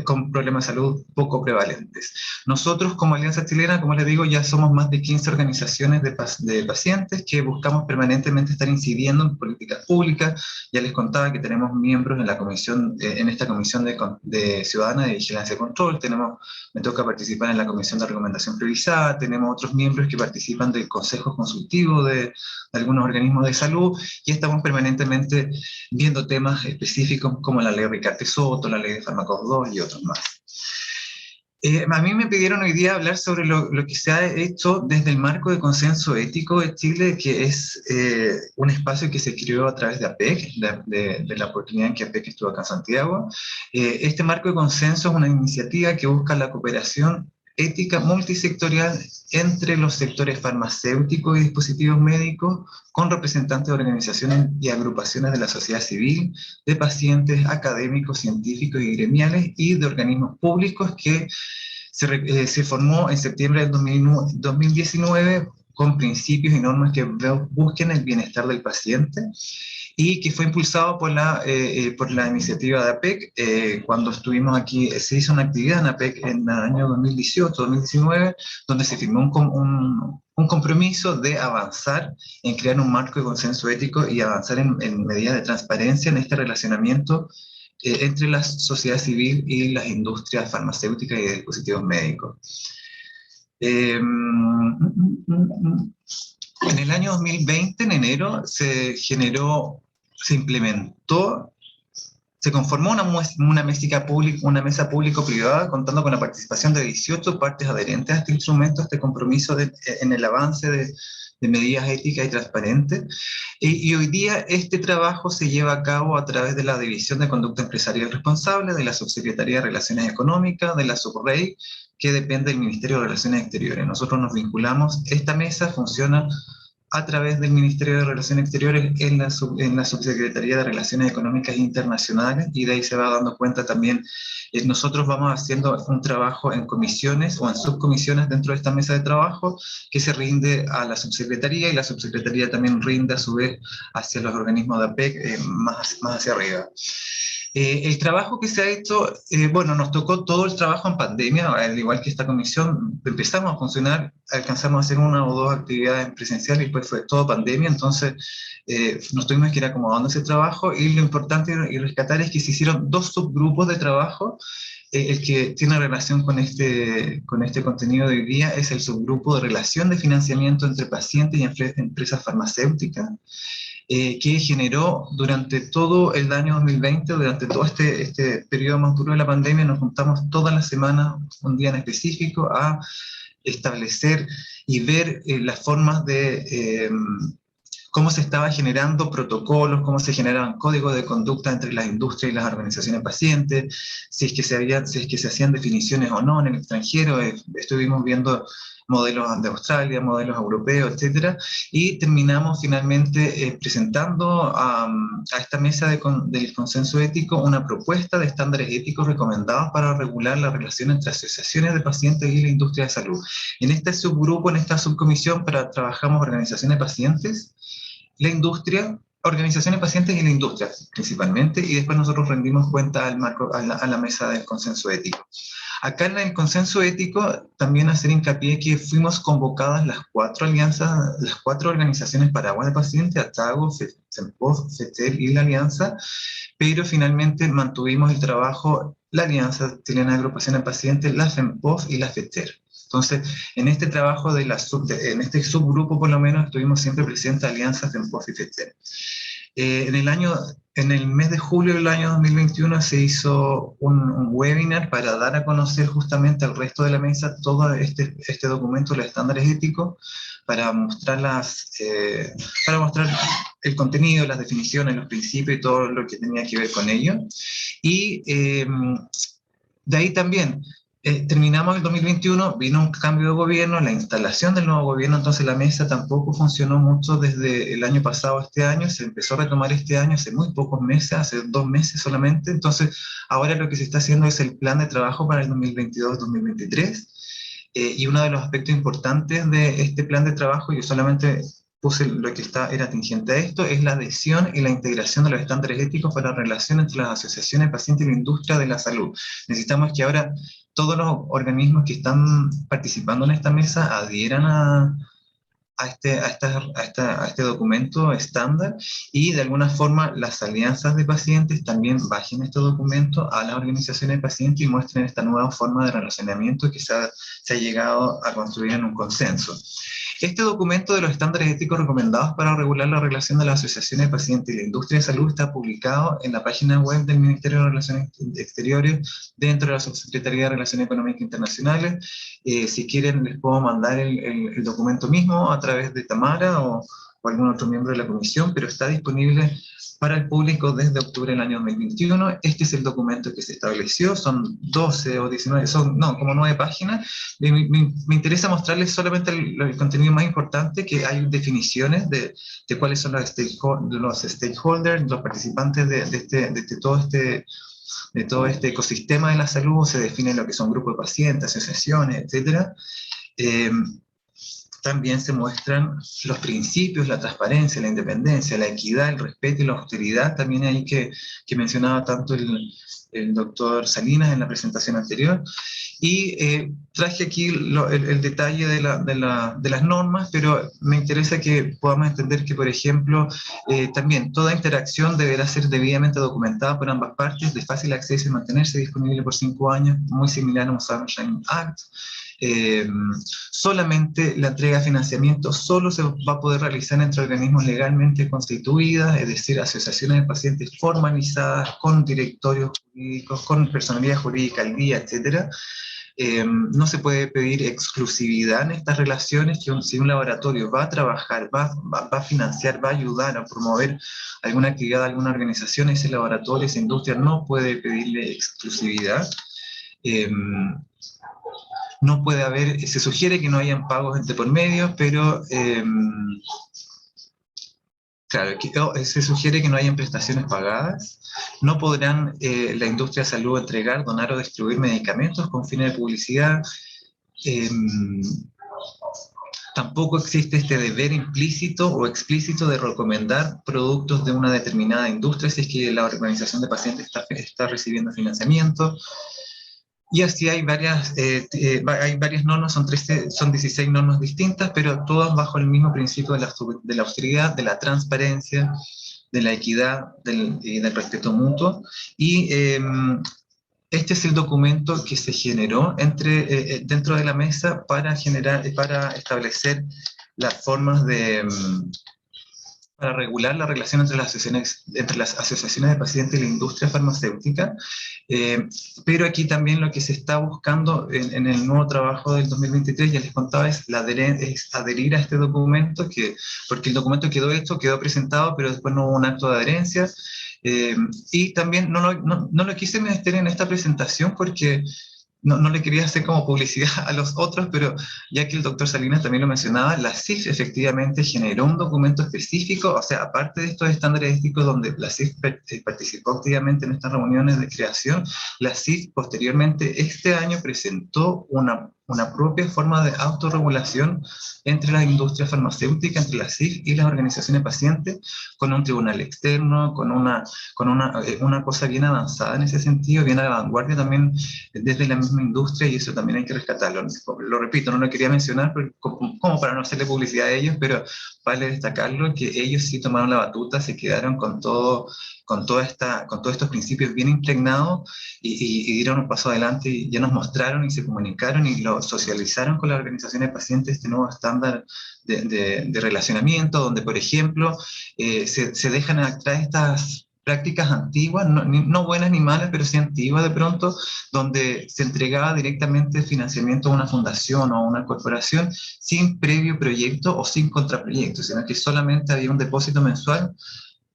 con problemas de salud poco prevalentes. Nosotros como Alianza Chilena, como les digo, ya somos más de 15 organizaciones de pacientes que buscamos permanentemente estar incidiendo en políticas públicas. Ya les contaba que tenemos miembros en la comisión, en esta comisión de Ciudadana de Vigilancia y Control, me toca participar en la comisión de recomendación priorizada, tenemos otros miembros que participan del consejo consultivo de algunos organismos de salud, y estamos permanentemente viendo temas específicos como la ley Ricarte-Soto, la ley de fármacos 2 y otros más. A mí me pidieron hoy día hablar sobre lo que se ha hecho desde el marco de consenso ético de Chile, que es un espacio que se creó a través de APEC, de la oportunidad en que APEC estuvo acá en Santiago. Este marco de consenso es una iniciativa que busca la cooperación ética multisectorial entre los sectores farmacéuticos y dispositivos médicos, con representantes de organizaciones y agrupaciones de la sociedad civil, de pacientes, académicos, científicos y gremiales, y de organismos públicos que Se formó en septiembre del 2019 con principios y normas que busquen el bienestar del paciente, y que fue impulsado por la iniciativa de APEC. Cuando estuvimos aquí, se hizo una actividad en APEC en el año 2018-2019, donde se firmó un compromiso de avanzar en crear un marco de consenso ético y avanzar en medidas de transparencia en este relacionamiento entre la sociedad civil y las industrias farmacéuticas y de dispositivos médicos. En el año 2020, en enero, se conformó una mesa público-privada contando con la participación de 18 partes adherentes a este instrumento, a este compromiso en el avance de medidas éticas y transparentes. Y hoy día este trabajo se lleva a cabo a través de la División de Conducta Empresarial Responsable, de la Subsecretaría de Relaciones Económicas, de la SUBREI, que depende del Ministerio de Relaciones Exteriores. Nosotros nos vinculamos, esta mesa funciona a través del Ministerio de Relaciones Exteriores en la Subsecretaría de Relaciones Económicas Internacionales, y de ahí se va dando cuenta también, nosotros vamos haciendo un trabajo en comisiones o en subcomisiones dentro de esta mesa de trabajo que se rinde a la subsecretaría, y la subsecretaría también rinde a su vez hacia los organismos de APEC más hacia arriba. El trabajo que se ha hecho, bueno, nos tocó todo el trabajo en pandemia, al igual que esta comisión. Empezamos a funcionar, alcanzamos a hacer 1 o 2 actividades presenciales y después fue todo pandemia, entonces nos tuvimos que ir acomodando ese trabajo, y lo importante y rescatar es que se hicieron 2 subgrupos de trabajo. El que tiene relación con este contenido de hoy día es el subgrupo de relación de financiamiento entre pacientes y empresas farmacéuticas, que generó durante todo el año 2020, durante todo este periodo más duro de la pandemia. Nos juntamos todas las semanas, un día en específico, a establecer y ver las formas de cómo se estaba generando protocolos, cómo se generaban códigos de conducta entre las industrias y las organizaciones de pacientes, si es que se hacían definiciones o no en el extranjero. Estuvimos viendo modelos de Australia, modelos europeos, etcétera, y terminamos finalmente presentando a esta mesa del consenso ético una propuesta de estándares éticos recomendados para regular la relación entre asociaciones de pacientes y la industria de salud. En este subgrupo, en esta subcomisión, trabajamos organizaciones de pacientes, la industria, organizaciones de pacientes y la industria principalmente, y después nosotros rendimos cuenta a la mesa del consenso ético. Acá en el consenso ético también hacer hincapié que fuimos convocadas las 4 alianzas, las 4 organizaciones paraguas de pacientes, ATAGO, FEMPOF, FETEL y la Alianza, pero finalmente mantuvimos el trabajo la Alianza Chilena de Agrupaciones de Pacientes, la FEMPOF y la FETEL. Entonces, en este trabajo en este subgrupo por lo menos, estuvimos siempre presentes Alianza, FEMPOF y FETEL. En el mes de julio del año 2021 se hizo un webinar para dar a conocer justamente al resto de la mesa todo este documento, los estándares éticos, para mostrar el contenido, las definiciones, los principios y todo lo que tenía que ver con ello. Y de ahí también terminamos el 2021, vino un cambio de gobierno, la instalación del nuevo gobierno, entonces la mesa tampoco funcionó mucho desde el año pasado a este año, se empezó a retomar este año hace muy pocos meses, hace 2 meses solamente. Entonces ahora lo que se está haciendo es el plan de trabajo para el 2022-2023, y uno de los aspectos importantes de este plan de trabajo, yo solamente puse lo que era tingente a esto, es la adhesión y la integración de los estándares éticos para la relación entre las asociaciones de pacientes y la industria de la salud. Necesitamos que ahora todos los organismos que están participando en esta mesa adhieran a este documento estándar, y de alguna forma las alianzas de pacientes también bajen este documento a las organizaciones de pacientes y muestren esta nueva forma de relacionamiento que se ha llegado a construir en un consenso. Este documento de los estándares éticos recomendados para regular la relación de las asociaciones de pacientes y la industria de salud está publicado en la página web del Ministerio de Relaciones Exteriores dentro de la Subsecretaría de Relaciones Económicas Internacionales. Si quieren les puedo mandar el documento mismo a través de Tamara o algún otro miembro de la comisión, pero está disponible para el público desde octubre del año 2021. Este es el documento que se estableció, son 12 o 19, como 9 páginas. Me interesa mostrarles solamente el contenido más importante, que hay definiciones de cuáles son los stakeholders, los participantes de todo este todo este ecosistema de la salud, se define lo que son grupos de pacientes, asociaciones, etc. También se muestran los principios, la transparencia, la independencia, la equidad, el respeto y la austeridad, también ahí que mencionaba tanto el doctor Salinas en la presentación anterior. Y traje aquí el detalle de las normas, pero me interesa que podamos entender que, por ejemplo, también toda interacción deberá ser debidamente documentada por ambas partes, de fácil acceso y mantenerse disponible por 5 años, muy similar a un Sunshine Act. Solamente la entrega de financiamiento solo se va a poder realizar entre organismos legalmente constituidos, es decir, asociaciones de pacientes formalizadas, con directorios jurídicos, con personalidad jurídica al día, etc. No se puede pedir exclusividad en estas relaciones, que si un laboratorio va a trabajar, va a financiar, va a ayudar a promover alguna actividad de alguna organización, ese laboratorio, esa industria no puede pedirle exclusividad. No puede haber, se sugiere que no hayan pagos entre por medio, pero claro, se sugiere que no hayan prestaciones pagadas. No podrán la industria de salud entregar, donar o distribuir medicamentos con fines de publicidad. Tampoco existe este deber implícito o explícito de recomendar productos de una determinada industria si es que la organización de pacientes está recibiendo financiamiento. Y así hay varias normas, son 16 normas distintas, pero todas bajo el mismo principio de la austeridad, de la transparencia, de la equidad y del respeto mutuo. Y este es el documento que se generó dentro de la mesa para establecer las formas para regular la relación entre las asociaciones de pacientes y la industria farmacéutica, pero aquí también lo que se está buscando en el nuevo trabajo del 2023, ya les contaba, es adherir a este documento, porque el documento quedó presentado, pero después no hubo un acto de adherencia, y también no lo quise meter en esta presentación porque no le quería hacer como publicidad a los otros, pero ya que el doctor Salinas también lo mencionaba, la CIF efectivamente generó un documento específico, o sea, aparte de estos estándares éticos donde la CIF participó activamente en estas reuniones de creación, la CIF posteriormente este año presentó una propia forma de autorregulación entre las industrias farmacéuticas, entre la CIF y las organizaciones de pacientes, con un tribunal externo, con una cosa bien avanzada en ese sentido, bien a la vanguardia también desde la misma industria, y eso también hay que rescatarlo. Lo repito, no lo quería mencionar como para no hacerle publicidad a ellos, pero vale destacarlo que ellos sí tomaron la batuta, se quedaron con todos estos principios bien impregnados y dieron un paso adelante y ya nos mostraron y se comunicaron y lo socializaron con las organizaciones de pacientes este nuevo estándar de relacionamiento, donde, por ejemplo, se dejan atrás estas prácticas antiguas, no buenas ni malas, pero sí antiguas de pronto, donde se entregaba directamente financiamiento a una fundación o a una corporación sin previo proyecto o sin contraproyecto, sino que solamente había un depósito mensual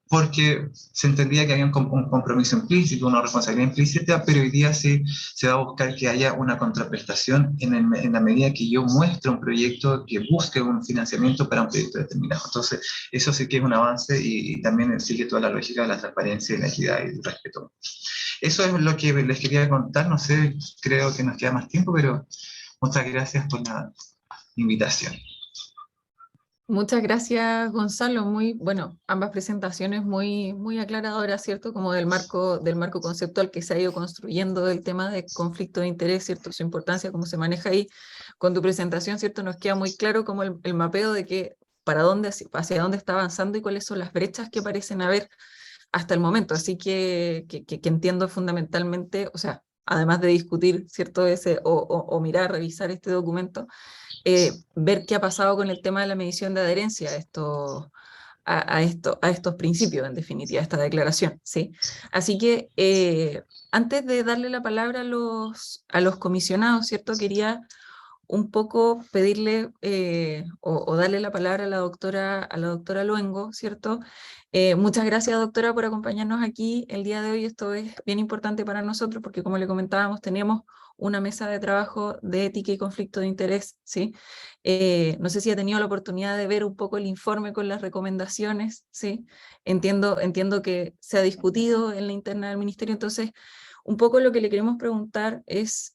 porque se entendía que había un compromiso implícito, una responsabilidad implícita, pero hoy día sí se va a buscar que haya una contraprestación en la medida que yo muestre un proyecto que busque un financiamiento para un proyecto determinado. Entonces, eso sí que es un avance y también sigue toda la lógica de la transparencia y la equidad y el respeto. Eso es lo que les quería contar, no sé, creo que nos queda más tiempo, pero muchas gracias por la invitación. Muchas gracias, Gonzalo. Ambas presentaciones muy aclaradoras, ¿cierto? Como del marco conceptual que se ha ido construyendo del tema de conflicto de interés, ¿cierto? Su importancia, cómo se maneja ahí. Con tu presentación, ¿cierto? Nos queda muy claro como el mapeo de hacia dónde está avanzando y cuáles son las brechas que parecen haber hasta el momento. Así que entiendo fundamentalmente, o sea, además de discutir, ¿cierto? O mirar, revisar este documento, ver qué ha pasado con el tema de la medición de adherencia a estos principios, en definitiva, a esta declaración, ¿sí? Así que antes de darle la palabra a los comisionados, ¿cierto? Quería un poco pedirle o darle la palabra a la doctora Luengo, ¿cierto? Muchas gracias, doctora, por acompañarnos aquí el día de hoy. Esto es bien importante para nosotros porque, como le comentábamos, teníamos una mesa de trabajo de ética y conflicto de interés, ¿sí? No sé si ha tenido la oportunidad de ver un poco el informe con las recomendaciones, ¿sí? Entiendo que se ha discutido en la interna del ministerio, entonces un poco lo que le queremos preguntar es,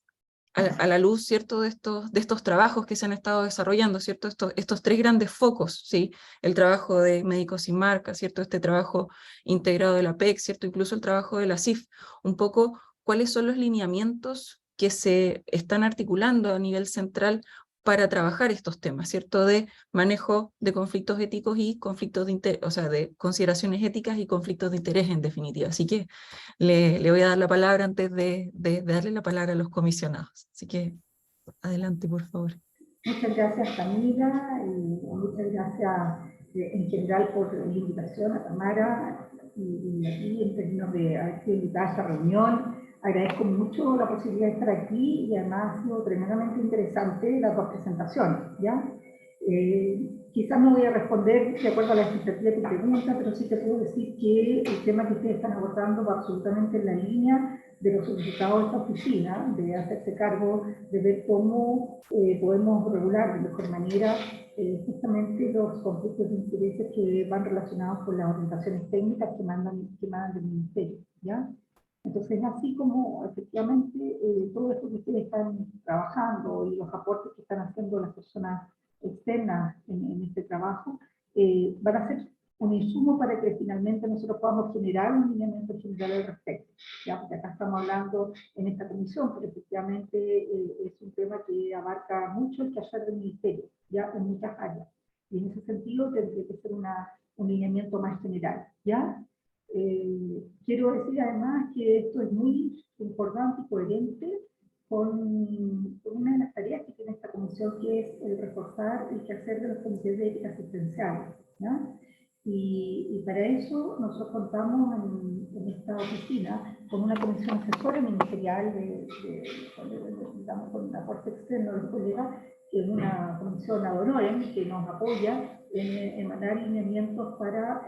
a la luz, ¿cierto?, de estos trabajos que se han estado desarrollando, ¿cierto?, estos tres grandes focos, ¿sí? El trabajo de Médicos Sin Marca, ¿cierto?, este trabajo integrado de la PEC, ¿cierto?, incluso el trabajo de la CIF, un poco cuáles son los lineamientos que se están articulando a nivel central para trabajar estos temas, ¿cierto?, de manejo de conflictos éticos y conflictos de interés, o sea, de consideraciones éticas y conflictos de interés en definitiva. Así que le voy a dar la palabra antes de darle la palabra a los comisionados. Así que adelante, por favor. Muchas gracias, Camila, y muchas gracias en general por la invitación a Tamara y aquí en términos de haber sido invitada a esta reunión. Agradezco mucho la posibilidad de estar aquí y además ha sido tremendamente interesante las dos presentaciones, ¿ya? Quizás no voy a responder de acuerdo a la expectativa de tu pregunta, pero sí te puedo decir que el tema que ustedes están abordando va absolutamente en la línea de los solicitados de esta oficina, de hacerse cargo de ver cómo podemos regular de mejor manera justamente los conflictos de intereses que van relacionados con las orientaciones técnicas que mandan del Ministerio, ¿ya? Entonces, así como efectivamente todo esto que ustedes están trabajando y los aportes que están haciendo las personas externas en este trabajo, van a ser un insumo para que finalmente nosotros podamos generar un lineamiento general al respecto. Ya, porque acá estamos hablando en esta comisión, pero efectivamente es un tema que abarca mucho el quehacer del ministerio, ya en muchas áreas. Y en ese sentido tendría que ser un lineamiento más general, ¿ya? Quiero decir además que esto es muy importante y coherente con una de las tareas que tiene esta comisión, que es el reforzar el quehacer de los comités de ética asistencial, ¿no? Y para eso nosotros contamos en esta oficina con una comisión asesora ministerial digamos, con un aporte externo de los colegas, que es una comisión ad honorem que nos apoya en emanar lineamientos para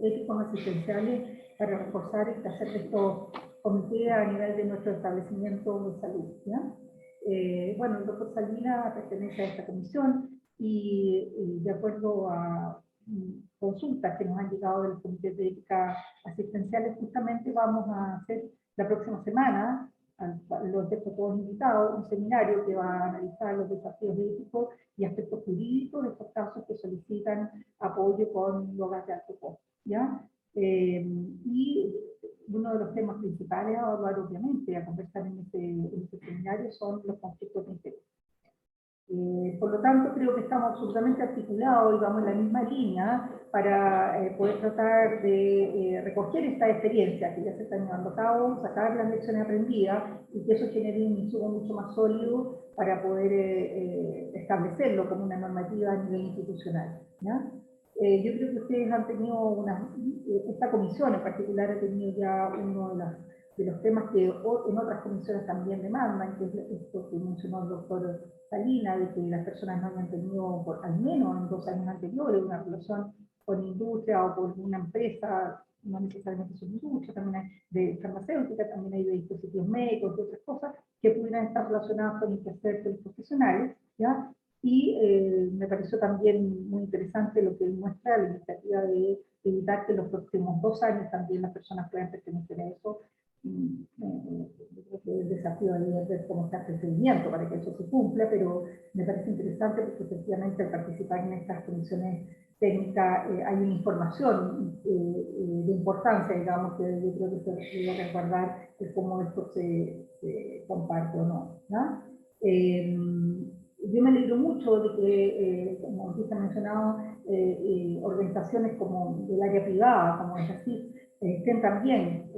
éticos asistenciales para reforzar el quehacer de estos comités a nivel de nuestro establecimiento de salud, ¿ya? Bueno, el doctor Salina pertenece a esta comisión y de acuerdo a consultas que nos han llegado del Comité de Ética Asistenciales, justamente vamos a hacer la próxima semana, los dejo todos invitados, un seminario que va a analizar los desafíos éticos y aspectos jurídicos de estos casos que solicitan apoyo con drogas de alto costo, ¿ya? Y uno de los temas principales a evaluar, obviamente, a conversar en este seminario son los conflictos de interés. Por lo tanto, creo que estamos absolutamente articulados y vamos en la misma línea para poder tratar de recoger esta experiencia que ya se está llevando a cabo, sacar las lecciones aprendidas y que eso genere un insumo mucho más sólido para poder establecerlo como una normativa a nivel institucional, ¿ya? Yo creo que ustedes han tenido esta comisión en particular ha tenido ya uno de los temas que en otras comisiones también demandan, que es esto que mencionó el doctor Salina, de que las personas no hayan tenido, al menos en 2 años anteriores, una relación con industria o con una empresa, no necesariamente son industria, también hay de farmacéutica, también hay de dispositivos médicos y otras cosas que pudieran estar relacionadas con el quehacer de los profesionales, ¿ya? Y me pareció también muy interesante lo que él muestra, la iniciativa de evitar que en los próximos 2 años también las personas puedan pertenecer a eso. Yo creo que el desafío de ver cómo está el procedimiento para que eso se cumpla, pero me parece interesante porque efectivamente al participar en estas comisiones técnicas hay una información de importancia, digamos, que yo creo que se debería resguardar de cómo esto se comparte o no, ¿no? Yo me alegro mucho de que, como usted ha mencionado, organizaciones como del área privada, como es así, estén también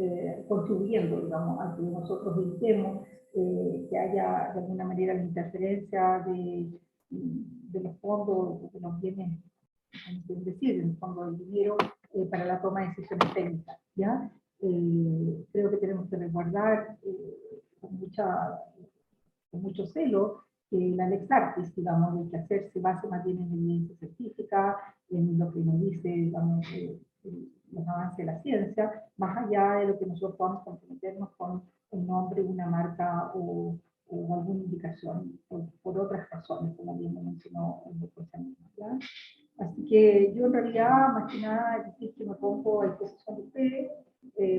contribuyendo, digamos, a que nosotros evitemos que haya de alguna manera la interferencia de los fondos, de los bienes, es decir, en el fondo del dinero para la toma de decisiones técnicas, ¿ya? Creo que tenemos que resguardar con mucho celo la lex artis, digamos, el quehacer se basa más bien en evidencia científica, en lo que nos dice, digamos, los avances de la ciencia, más allá de lo que nosotros podamos comprometernos con el nombre, una marca o o alguna indicación por otras razones, como bien lo mencionó el doctor Sanina, ¿ya? Así que yo en realidad, más que nada, es decir, que me pongo a disposición de ustedes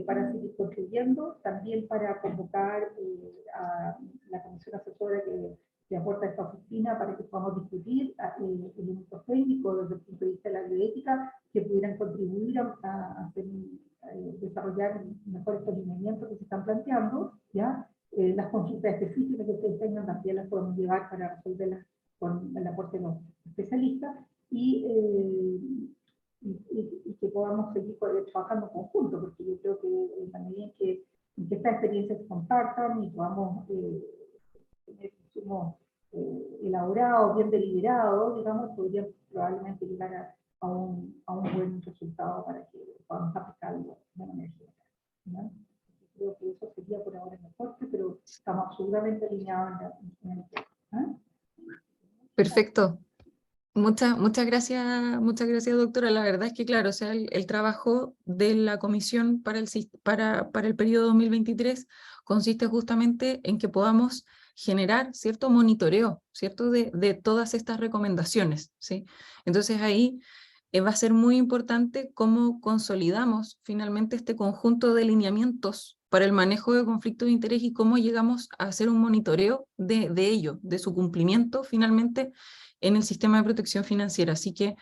para seguir contribuyendo, también para convocar a la comisión asesora que aporta esta oficina para que podamos discutir elementos técnicos desde el punto de vista de la bioética que pudieran contribuir a desarrollar mejor estos lineamientos que se están planteando, ¿ya? Las consultas específicas que ustedes tengan también las podemos llevar para resolverlas con el aporte de los especialistas y que podamos seguir trabajando en conjunto, porque yo creo que en la medida en que estas experiencias se compartan y podamos tener insumos elaborados, bien deliberados, digamos, podríamos probablemente llegar a un buen resultado para que podamos aplicarlo de manera general, ¿no? Creo que eso sería por ahora en el corte, pero estamos absolutamente alineados en el tema, ¿eh? Perfecto. Muchas gracias, doctora. La verdad es que, claro, o sea, el trabajo de la comisión para el periodo 2023 consiste justamente en que podamos generar cierto monitoreo, ¿cierto? De todas estas recomendaciones, ¿sí? Entonces ahí va a ser muy importante cómo consolidamos finalmente este conjunto de lineamientos para el manejo de conflictos de interés y cómo llegamos a hacer un monitoreo de ello, de su cumplimiento finalmente en el sistema de protección financiera. Así que,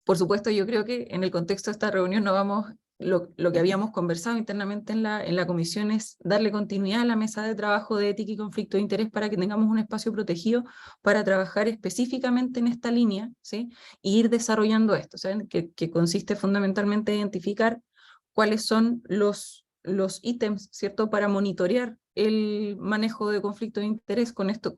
por supuesto, yo creo que en el contexto de esta reunión no vamos, lo que habíamos conversado internamente en la comisión es darle continuidad a la mesa de trabajo de ética y conflicto de interés para que tengamos un espacio protegido para trabajar específicamente en esta línea, ¿sí? Y ir desarrollando esto, ¿saben? Que consiste fundamentalmente en identificar cuáles son los ítems, ¿cierto? Para monitorear el manejo de conflicto de interés con este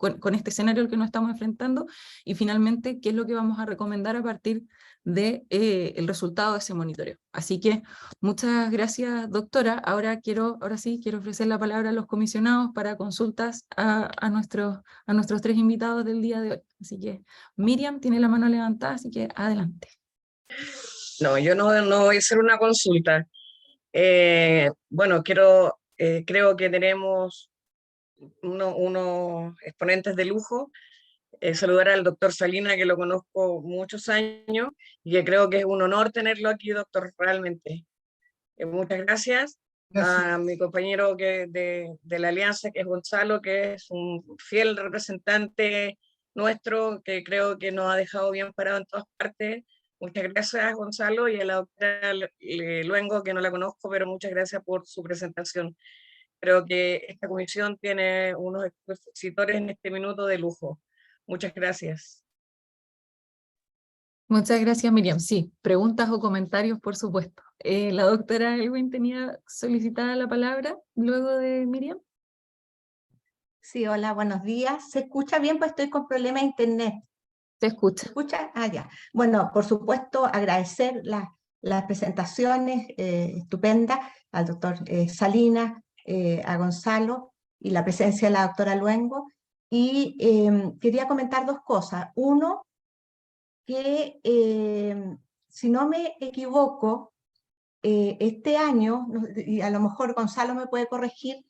escenario al que nos estamos enfrentando y finalmente qué es lo que vamos a recomendar a partir de el resultado de ese monitoreo. Así que muchas gracias, doctora. Ahora sí quiero ofrecer la palabra a los comisionados para consultas a nuestros tres invitados del día de hoy. Así que Miriam tiene la mano levantada, así que adelante. No, yo no voy a hacer una consulta. Bueno, creo que tenemos unos exponentes de lujo. Saludar al doctor Salina, que lo conozco muchos años, y que creo que es un honor tenerlo aquí, doctor, realmente. Muchas gracias. Gracias. A mi compañero de la Alianza, que es Gonzalo, que es un fiel representante nuestro, que creo que nos ha dejado bien parado en todas partes. Muchas gracias, Gonzalo, y a la doctora Luengo, que no la conozco, pero muchas gracias por su presentación. Creo que esta comisión tiene unos expositores en este minuto de lujo. Muchas gracias. Muchas gracias, Miriam. Sí, preguntas o comentarios, por supuesto. La doctora Elwin tenía solicitada la palabra luego de Miriam. Sí, hola, buenos días. ¿Se escucha bien? Pues estoy con problema de internet. Se escucha. ¿Se escucha? Ah, ya. Bueno, por supuesto, agradecer las presentaciones estupendas al doctor Salinas, a Gonzalo y la presencia de la doctora Luengo. Y quería comentar dos cosas. Uno, que si no me equivoco, este año, y a lo mejor Gonzalo me puede corregir,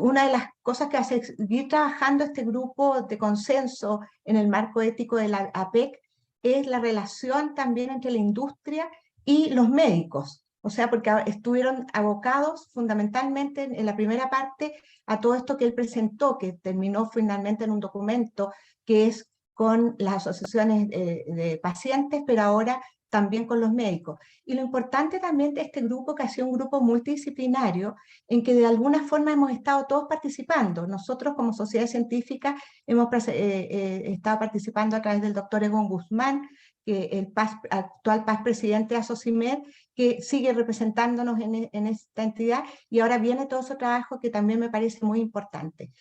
una de las cosas que hace seguir trabajando este grupo de consenso en el marco ético de la APEC es la relación también entre la industria y los médicos. O sea, porque estuvieron abocados fundamentalmente en la primera parte a todo esto que él presentó, que terminó finalmente en un documento que es con las asociaciones de pacientes, pero ahora también con los médicos. Y lo importante también de este grupo, que ha sido un grupo multidisciplinario, en que de alguna forma hemos estado todos participando. Nosotros como sociedad científica hemos estado participando a través del doctor Egon Guzmán, que el actual PAS presidente de Asocimed, que sigue representándonos en esta entidad, y ahora viene todo ese trabajo que también me parece muy importante.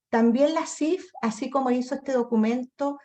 También la CIF, así como hizo este documento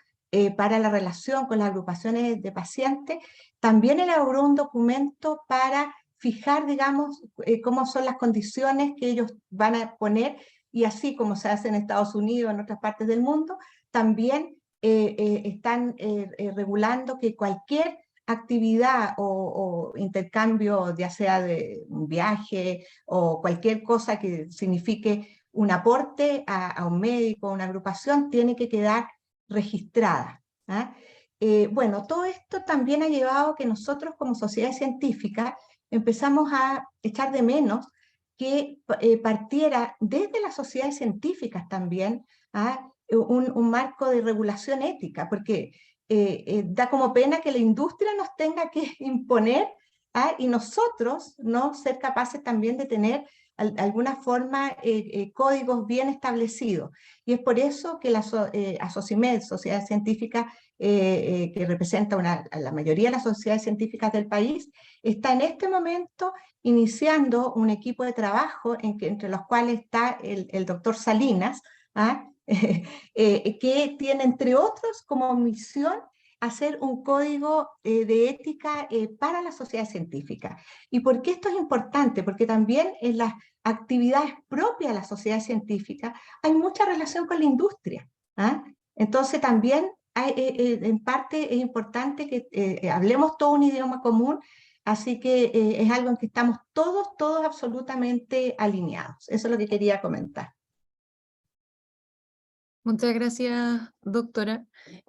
para la relación con las agrupaciones de pacientes, también elaboró un documento para fijar, digamos, cómo son las condiciones que ellos van a poner, y así como se hace en Estados Unidos, en otras partes del mundo, también están regulando que cualquier actividad o intercambio, ya sea de un viaje o cualquier cosa que signifique un aporte a un médico, a una agrupación, tiene que quedar registrada. ¿Ah? Bueno, todo esto también ha llevado a que nosotros como sociedad científica empezamos a echar de menos que partiera desde las sociedades científicas también un marco de regulación ética, porque da como pena que la industria nos tenga que imponer y nosotros no ser capaces también de tener alguna forma códigos bien establecidos. Y es por eso que la Asocimed, Sociedad Científica que representa a la mayoría de las sociedades científicas del país, está en este momento iniciando un equipo de trabajo entre los cuales está el doctor Salinas, que tiene entre otros como misión hacer un código de ética para la sociedad científica. ¿Y por qué esto es importante? Porque también en las actividades propias de la sociedad científica hay mucha relación con la industria. Entonces también en parte es importante que hablemos todo un idioma común, así que es algo en que estamos todos absolutamente alineados. Eso es lo que quería comentar. Muchas gracias, doctora.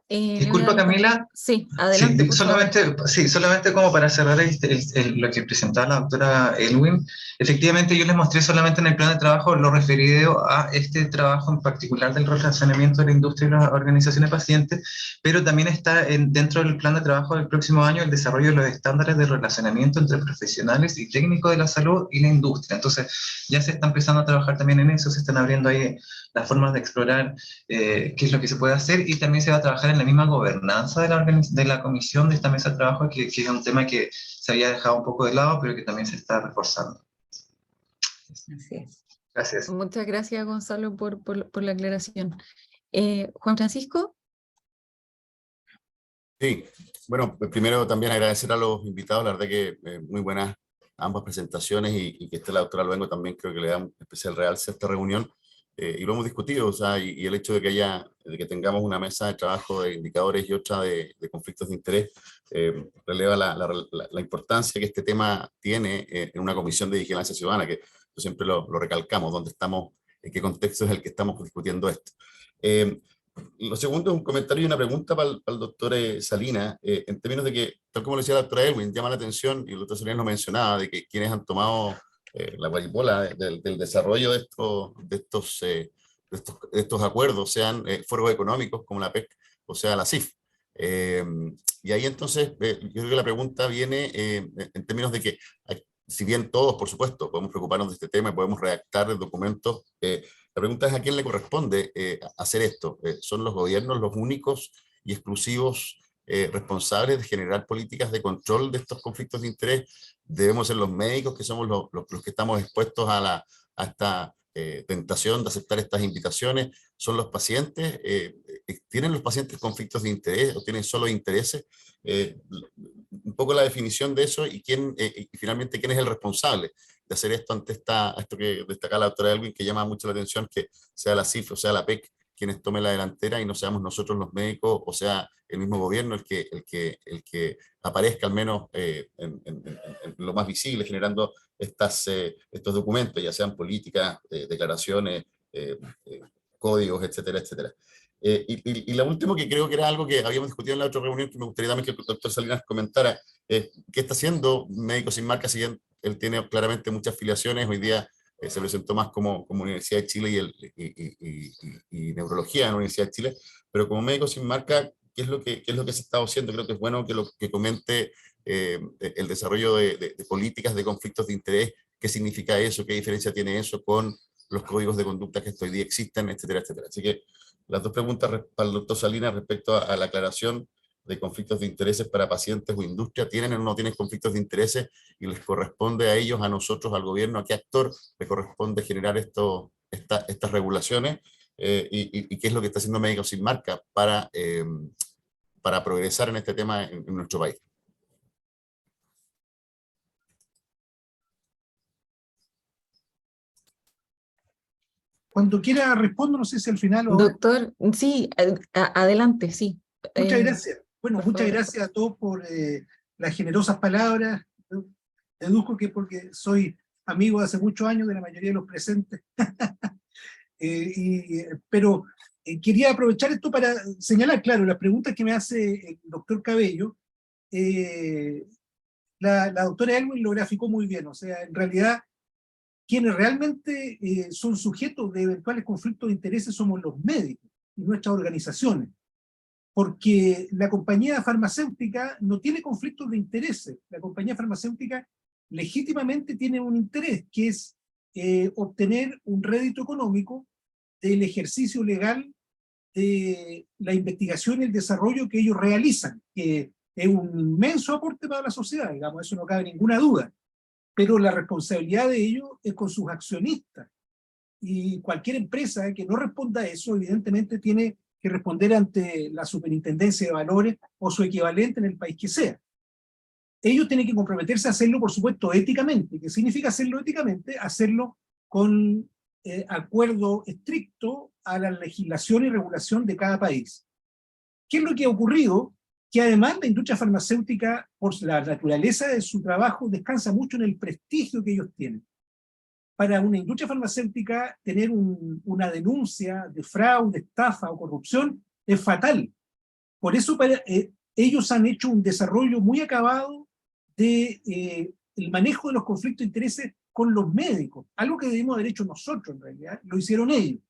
Disculpa, Camila. Sí, adelante. Solamente como para cerrar lo que presentaba la doctora Elwin, efectivamente yo les mostré solamente en el plan de trabajo lo referido a este trabajo en particular del relacionamiento de la industria y las organizaciones de pacientes, pero también está dentro del plan de trabajo del próximo año el desarrollo de los estándares de relacionamiento entre profesionales y técnicos de la salud y la industria. Entonces ya se está empezando a trabajar también en eso, se están abriendo ahí las formas de explorar qué es lo que se puede hacer, y también se va a trabajar en la misma gobernanza de la comisión de esta mesa de trabajo, que es un tema que se había dejado un poco de lado, pero que también se está reforzando. Así es. Gracias. Muchas gracias, Gonzalo, por la aclaración. Juan Francisco. Sí, bueno, primero también agradecer a los invitados, la verdad que muy buenas ambas presentaciones, y que esté la doctora Luengo también creo que le da un especial realce a esta reunión. Y lo hemos discutido, o sea, y el hecho de que tengamos una mesa de trabajo de indicadores y otra de conflictos de interés, releva la importancia que este tema tiene en una comisión de vigilancia ciudadana, que siempre lo recalcamos, dónde estamos, en qué contexto es el que estamos discutiendo esto. Lo segundo es un comentario y una pregunta para el doctor Salinas, en términos de que, tal como lo decía la doctora Elwin, llama la atención, y el doctor Salinas lo mencionaba, de que quienes han tomado la guaripola del desarrollo de estos acuerdos, sean foros económicos como la PEC o sea la CIF. Y ahí entonces yo creo que la pregunta viene en términos de que, si bien todos, por supuesto, podemos preocuparnos de este tema y podemos redactar documentos, la pregunta es a quién le corresponde hacer esto. ¿Son los gobiernos los únicos y exclusivos responsables de generar políticas de control de estos conflictos de interés? ¿Debemos ser los médicos, que somos los que estamos expuestos a esta tentación de aceptar estas invitaciones? ¿Son los pacientes? ¿Tienen los pacientes conflictos de interés o tienen solo intereses? Un poco la definición de eso, y finalmente quién es el responsable de hacer esto ante esto que destaca la doctora Elwin, que llama mucho la atención, que sea la CIF o sea la PEC quienes tomen la delantera y no seamos nosotros los médicos o sea el mismo gobierno el que aparezca al menos en lo más visible, generando estos documentos, ya sean políticas, declaraciones, códigos, etcétera, etcétera. Y lo último, que creo que era algo que habíamos discutido en la otra reunión, que me gustaría también que el doctor Salinas comentara, ¿qué está haciendo Médicos Sin Marca? Si bien él tiene claramente muchas filiaciones, hoy día se presentó más como Universidad de Chile y Neurología en la Universidad de Chile, pero como Médicos Sin Marca, ¿qué es lo que se está haciendo? Creo que es bueno que comente el desarrollo de políticas de conflictos de interés, qué significa eso, qué diferencia tiene eso con los códigos de conducta que hoy día existen, etcétera, etcétera. Así que las dos preguntas para el doctor Salinas respecto a la aclaración de conflictos de intereses para pacientes o industria. ¿Tienen o no tienen conflictos de intereses? Y les corresponde a ellos, a nosotros, al gobierno, ¿a qué actor le corresponde generar estas regulaciones? Y qué es lo que está haciendo Médicos Sin Marca para progresar en este tema en nuestro país. Cuando quiera respondo, no sé si al final o... Doctor, sí, adelante, sí. Muchas gracias. Bueno, muchas gracias a todos por las generosas palabras. Deduzco que porque soy amigo de hace muchos años de la mayoría de los presentes. Pero quería aprovechar esto para señalar, claro, las preguntas que me hace el doctor Cabello. La doctora Elwin lo graficó muy bien, o sea, en realidad quienes realmente son sujetos de eventuales conflictos de intereses somos los médicos y nuestras organizaciones, porque la compañía farmacéutica no tiene conflictos de intereses. La compañía farmacéutica legítimamente tiene un interés, que es obtener un rédito económico del ejercicio legal de la investigación y el desarrollo que ellos realizan, que es un inmenso aporte para la sociedad, digamos, eso no cabe ninguna duda, pero la responsabilidad de ellos es con sus accionistas, y cualquier empresa que no responda a eso, evidentemente tiene que responder ante la Superintendencia de Valores o su equivalente en el país que sea. Ellos tienen que comprometerse a hacerlo, por supuesto, éticamente. ¿Qué significa hacerlo éticamente? Hacerlo con acuerdo estricto a la legislación y regulación de cada país. ¿Qué es lo que ha ocurrido? Que además la industria farmacéutica, por la naturaleza de su trabajo, descansa mucho en el prestigio que ellos tienen. Para una industria farmacéutica, tener una denuncia de fraude, estafa o corrupción es fatal. Por eso ellos han hecho un desarrollo muy acabado de el manejo de los conflictos de intereses con los médicos, algo que debemos haber hecho nosotros en realidad, lo hicieron ellos.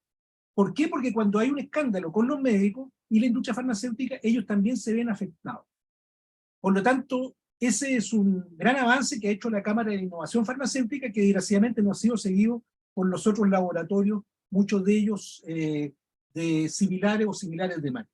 ¿Por qué? Porque cuando hay un escándalo con los médicos y la industria farmacéutica, ellos también se ven afectados. Por lo tanto, ese es un gran avance que ha hecho la Cámara de Innovación Farmacéutica, que desgraciadamente no ha sido seguido por los otros laboratorios, muchos de ellos de similares o similares de marca.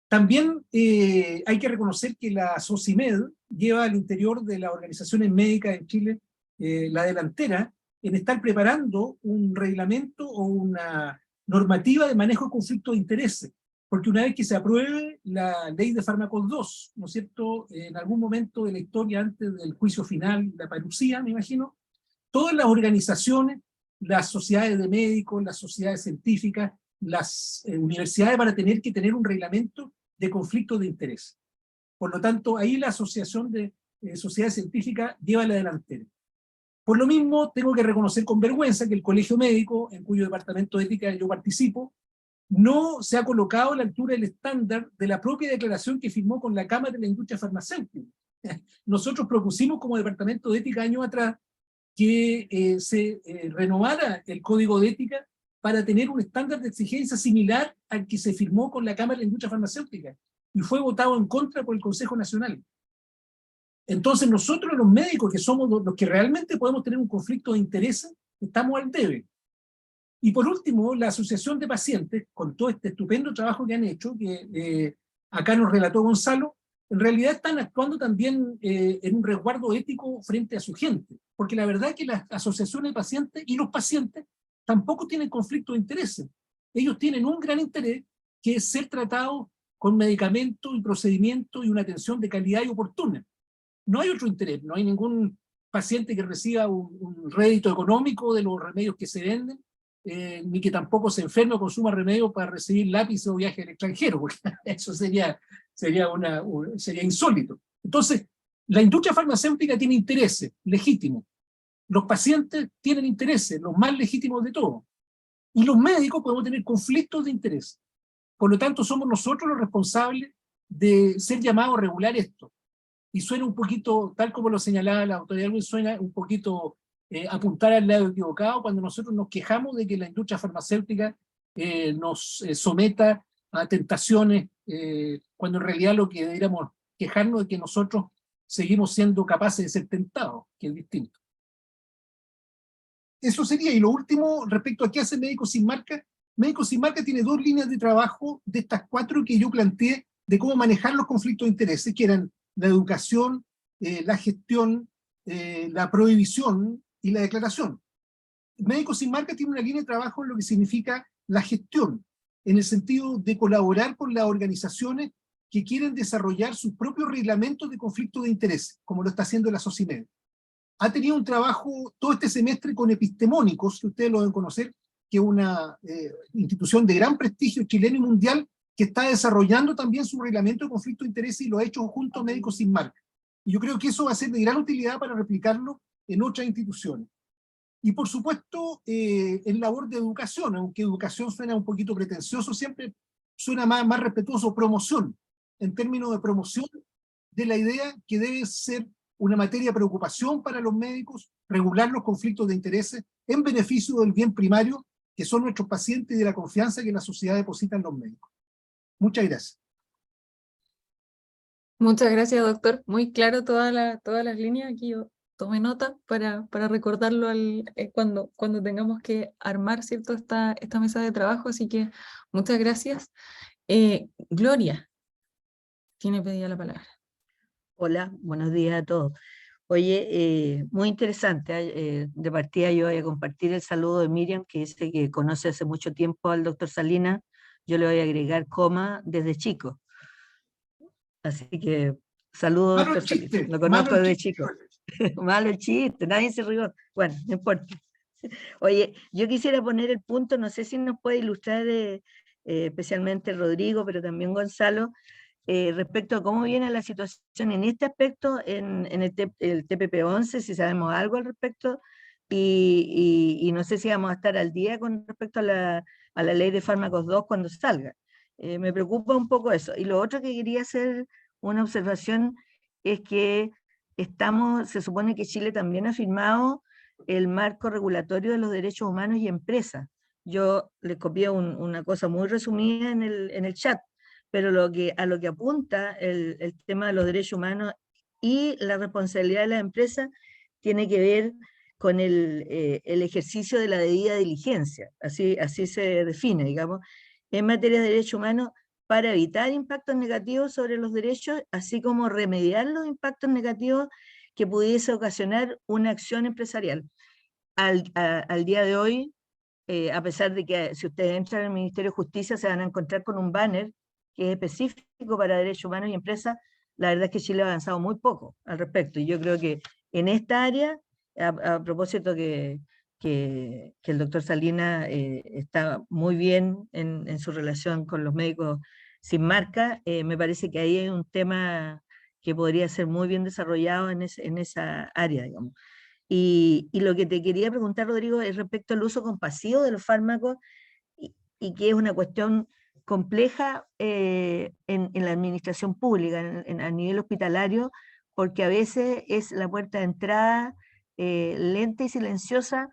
También hay que reconocer que la SOCIMED lleva al interior de las organizaciones médicas en Chile la delantera en estar preparando un reglamento o una normativa de manejo de conflictos de intereses, porque una vez que se apruebe la ley de fármacos 2, ¿no es cierto?, en algún momento de la historia antes del juicio final, la parucía, me imagino, todas las organizaciones, las sociedades de médicos, las sociedades científicas, las universidades van a tener que tener un reglamento de conflictos de interés. Por lo tanto, ahí la Asociación de Sociedades Científicas lleva la delantera. Por lo mismo, tengo que reconocer con vergüenza que el Colegio Médico, en cuyo departamento de ética yo participo, no se ha colocado a la altura del estándar de la propia declaración que firmó con la Cámara de la Industria Farmacéutica. Nosotros propusimos como departamento de ética años atrás que se renovara el código de ética para tener un estándar de exigencia similar al que se firmó con la Cámara de la Industria Farmacéutica, y fue votado en contra por el Consejo Nacional. Entonces nosotros los médicos, que somos los que realmente podemos tener un conflicto de intereses, estamos al debe. Y por último, la Asociación de Pacientes, con todo este estupendo trabajo que han hecho, que acá nos relató Gonzalo, en realidad están actuando también en un resguardo ético frente a su gente, porque la verdad es que las asociaciones de pacientes y los pacientes tampoco tienen conflicto de intereses. Ellos tienen un gran interés, que es ser tratados con medicamentos y procedimientos y una atención de calidad y oportuna. No hay otro interés, no hay ningún paciente que reciba un rédito económico de los remedios que se venden, ni que tampoco se enferme o consuma remedios para recibir lápices o viajes al extranjero, porque eso sería insólito. Entonces, la industria farmacéutica tiene intereses legítimos, los pacientes tienen intereses, los más legítimos de todos, y los médicos podemos tener conflictos de interés. Por lo tanto, somos nosotros los responsables de ser llamados a regular esto. Y suena un poquito, tal como lo señalaba la autoridad, suena un poquito apuntar al lado equivocado cuando nosotros nos quejamos de que la industria farmacéutica nos someta a tentaciones, cuando en realidad lo que deberíamos quejarnos es que nosotros seguimos siendo capaces de ser tentados, que es distinto. Eso sería. Y lo último, respecto a qué hace Médicos Sin Marca. Médicos Sin Marca tiene dos líneas de trabajo de estas cuatro que yo planteé de cómo manejar los conflictos de intereses, que eran la educación, la gestión, la prohibición y la declaración. Médicos Sin Marca tiene una línea de trabajo en lo que significa la gestión, en el sentido de colaborar con las organizaciones que quieren desarrollar sus propios reglamentos de conflicto de interés, como lo está haciendo la SOCIMED. Ha tenido un trabajo todo este semestre con Epistemónicos, que ustedes lo deben conocer, que es una institución de gran prestigio chileno y mundial, que está desarrollando también su reglamento de conflicto de interés y lo ha hecho junto a Médicos Sin Marca. Y yo creo que eso va a ser de gran utilidad para replicarlo en otras instituciones. Y por supuesto, en labor de educación, aunque educación suena un poquito pretencioso, siempre suena más respetuoso, promoción, en términos de promoción de la idea que debe ser una materia de preocupación para los médicos, regular los conflictos de intereses en beneficio del bien primario, que son nuestros pacientes, y de la confianza que la sociedad deposita en los médicos. Muchas gracias. Muchas gracias, doctor. Muy claro todas las líneas. Aquí yo tomé nota para recordarlo cuando tengamos que armar, ¿cierto?, esta mesa de trabajo. Así que muchas gracias. Gloria tiene pedida la palabra. Hola, buenos días a todos. Oye, muy interesante. De partida yo voy a compartir el saludo de Miriam, que dice que conoce hace mucho tiempo al doctor Salinas. Yo le voy a agregar coma desde chico. Así que saludos, Malo el doctor Salinas. chiste, Lo conozco malo el desde chiste. chico. Malo el chiste, nadie se rió. Bueno, no importa. Oye, yo quisiera poner el punto, no sé si nos puede ilustrar especialmente Rodrigo, pero también Gonzalo, respecto a cómo viene la situación en este aspecto en el TPP-11, si sabemos algo al respecto, y no sé si vamos a estar al día con respecto a la ley de fármacos 2 cuando salga. Me preocupa un poco eso. Y lo otro que quería hacer una observación es que se supone que Chile también ha firmado el marco regulatorio de los derechos humanos y empresas. Yo les copié una cosa muy resumida en el chat, pero a lo que apunta el tema de los derechos humanos y la responsabilidad de las empresas tiene que ver con el ejercicio de la debida diligencia, así se define, digamos, en materia de derechos humanos, para evitar impactos negativos sobre los derechos, así como remediar los impactos negativos que pudiese ocasionar una acción empresarial. Al día de hoy, a pesar de que si ustedes entran al Ministerio de Justicia se van a encontrar con un banner que es específico para derechos humanos y empresas, la verdad es que Chile ha avanzado muy poco al respecto. Y yo creo que en esta área, a propósito que el doctor Salinas está muy bien en su relación con los médicos sin marca, me parece que ahí hay un tema que podría ser muy bien desarrollado en esa área, digamos. Y lo que te quería preguntar, Rodrigo, es respecto al uso compasivo de los fármacos, y que es una cuestión compleja en la administración pública, a nivel hospitalario, porque a veces es la puerta de entrada lenta y silenciosa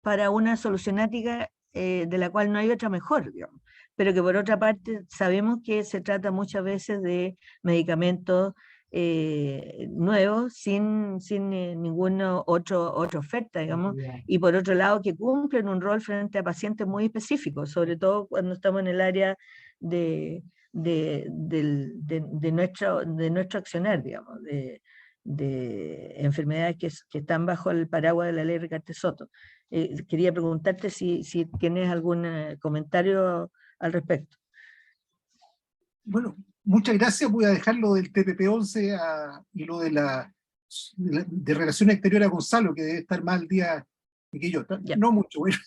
para una solucionática de la cual no hay otra mejor, digamos. Pero que por otra parte sabemos que se trata muchas veces de medicamentos nuevos, sin ninguna otra oferta, digamos, y por otro lado que cumplen un rol frente a pacientes muy específicos, sobre todo cuando estamos en el área de nuestro accionar, digamos, de enfermedades que están bajo el paraguas de la ley Ricardo Soto. Quería preguntarte si tienes algún comentario al respecto. Bueno, muchas gracias. Voy a dejar lo del TPP-11 y lo de Relaciones Exteriores a Gonzalo, que debe estar más al día que yo. No mucho, bueno.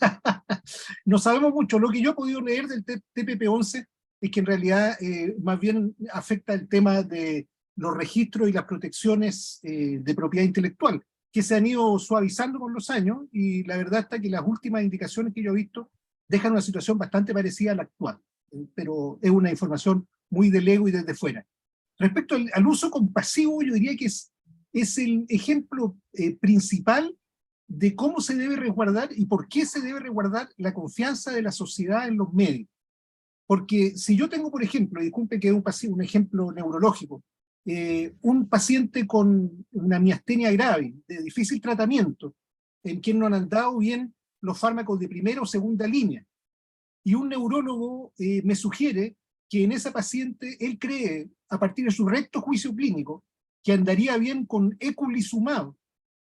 No sabemos mucho. Lo que yo he podido leer del TPP-11 es que en realidad más bien afecta el tema de los registros y las protecciones de propiedad intelectual, que se han ido suavizando con los años, y la verdad está que las últimas indicaciones que yo he visto dejan una situación bastante parecida a la actual, pero es una información muy del ego y desde fuera. Respecto al uso compasivo, yo diría que es el ejemplo principal de cómo se debe resguardar y por qué se debe resguardar la confianza de la sociedad en los médicos. Porque si yo tengo, por ejemplo, disculpe que es un ejemplo neurológico, un paciente con una miastenia grave, de difícil tratamiento, en quien no han andado bien los fármacos de primera o segunda línea, y un neurólogo me sugiere que en esa paciente él cree, a partir de su recto juicio clínico, que andaría bien con eculizumab,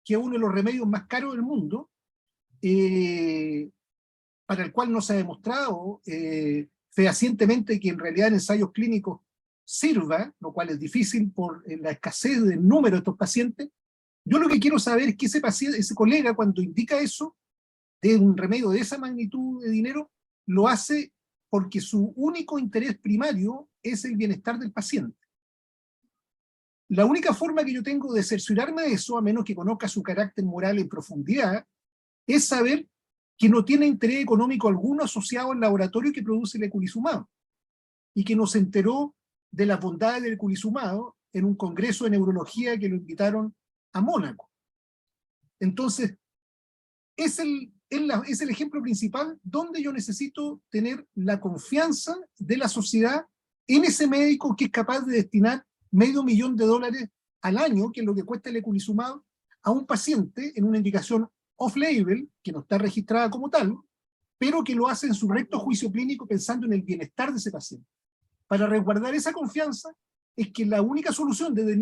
que es uno de los remedios más caros del mundo, para el cual no se ha demostrado fehacientemente que en realidad en ensayos clínicos sirva, lo cual es difícil por la escasez del número de estos pacientes. Yo lo que quiero saber es que ese colega, cuando indica eso, de un remedio de esa magnitud de dinero, lo hace porque su único interés primario es el bienestar del paciente. La única forma que yo tengo de cerciorarme de eso, a menos que conozca su carácter moral en profundidad, es saber que no tiene interés económico alguno asociado al laboratorio que produce el eculizumab, y que nos enteró de las bondades del eculizumab en un congreso de neurología que lo invitaron a Mónaco. Entonces, es el ejemplo principal donde yo necesito tener la confianza de la sociedad en ese médico que es capaz de destinar $500,000 al año, que es lo que cuesta el eculizumab, a un paciente en una indicación off-label, que no está registrada como tal, pero que lo hace en su recto juicio clínico pensando en el bienestar de ese paciente. Para resguardar esa confianza es que la única solución desde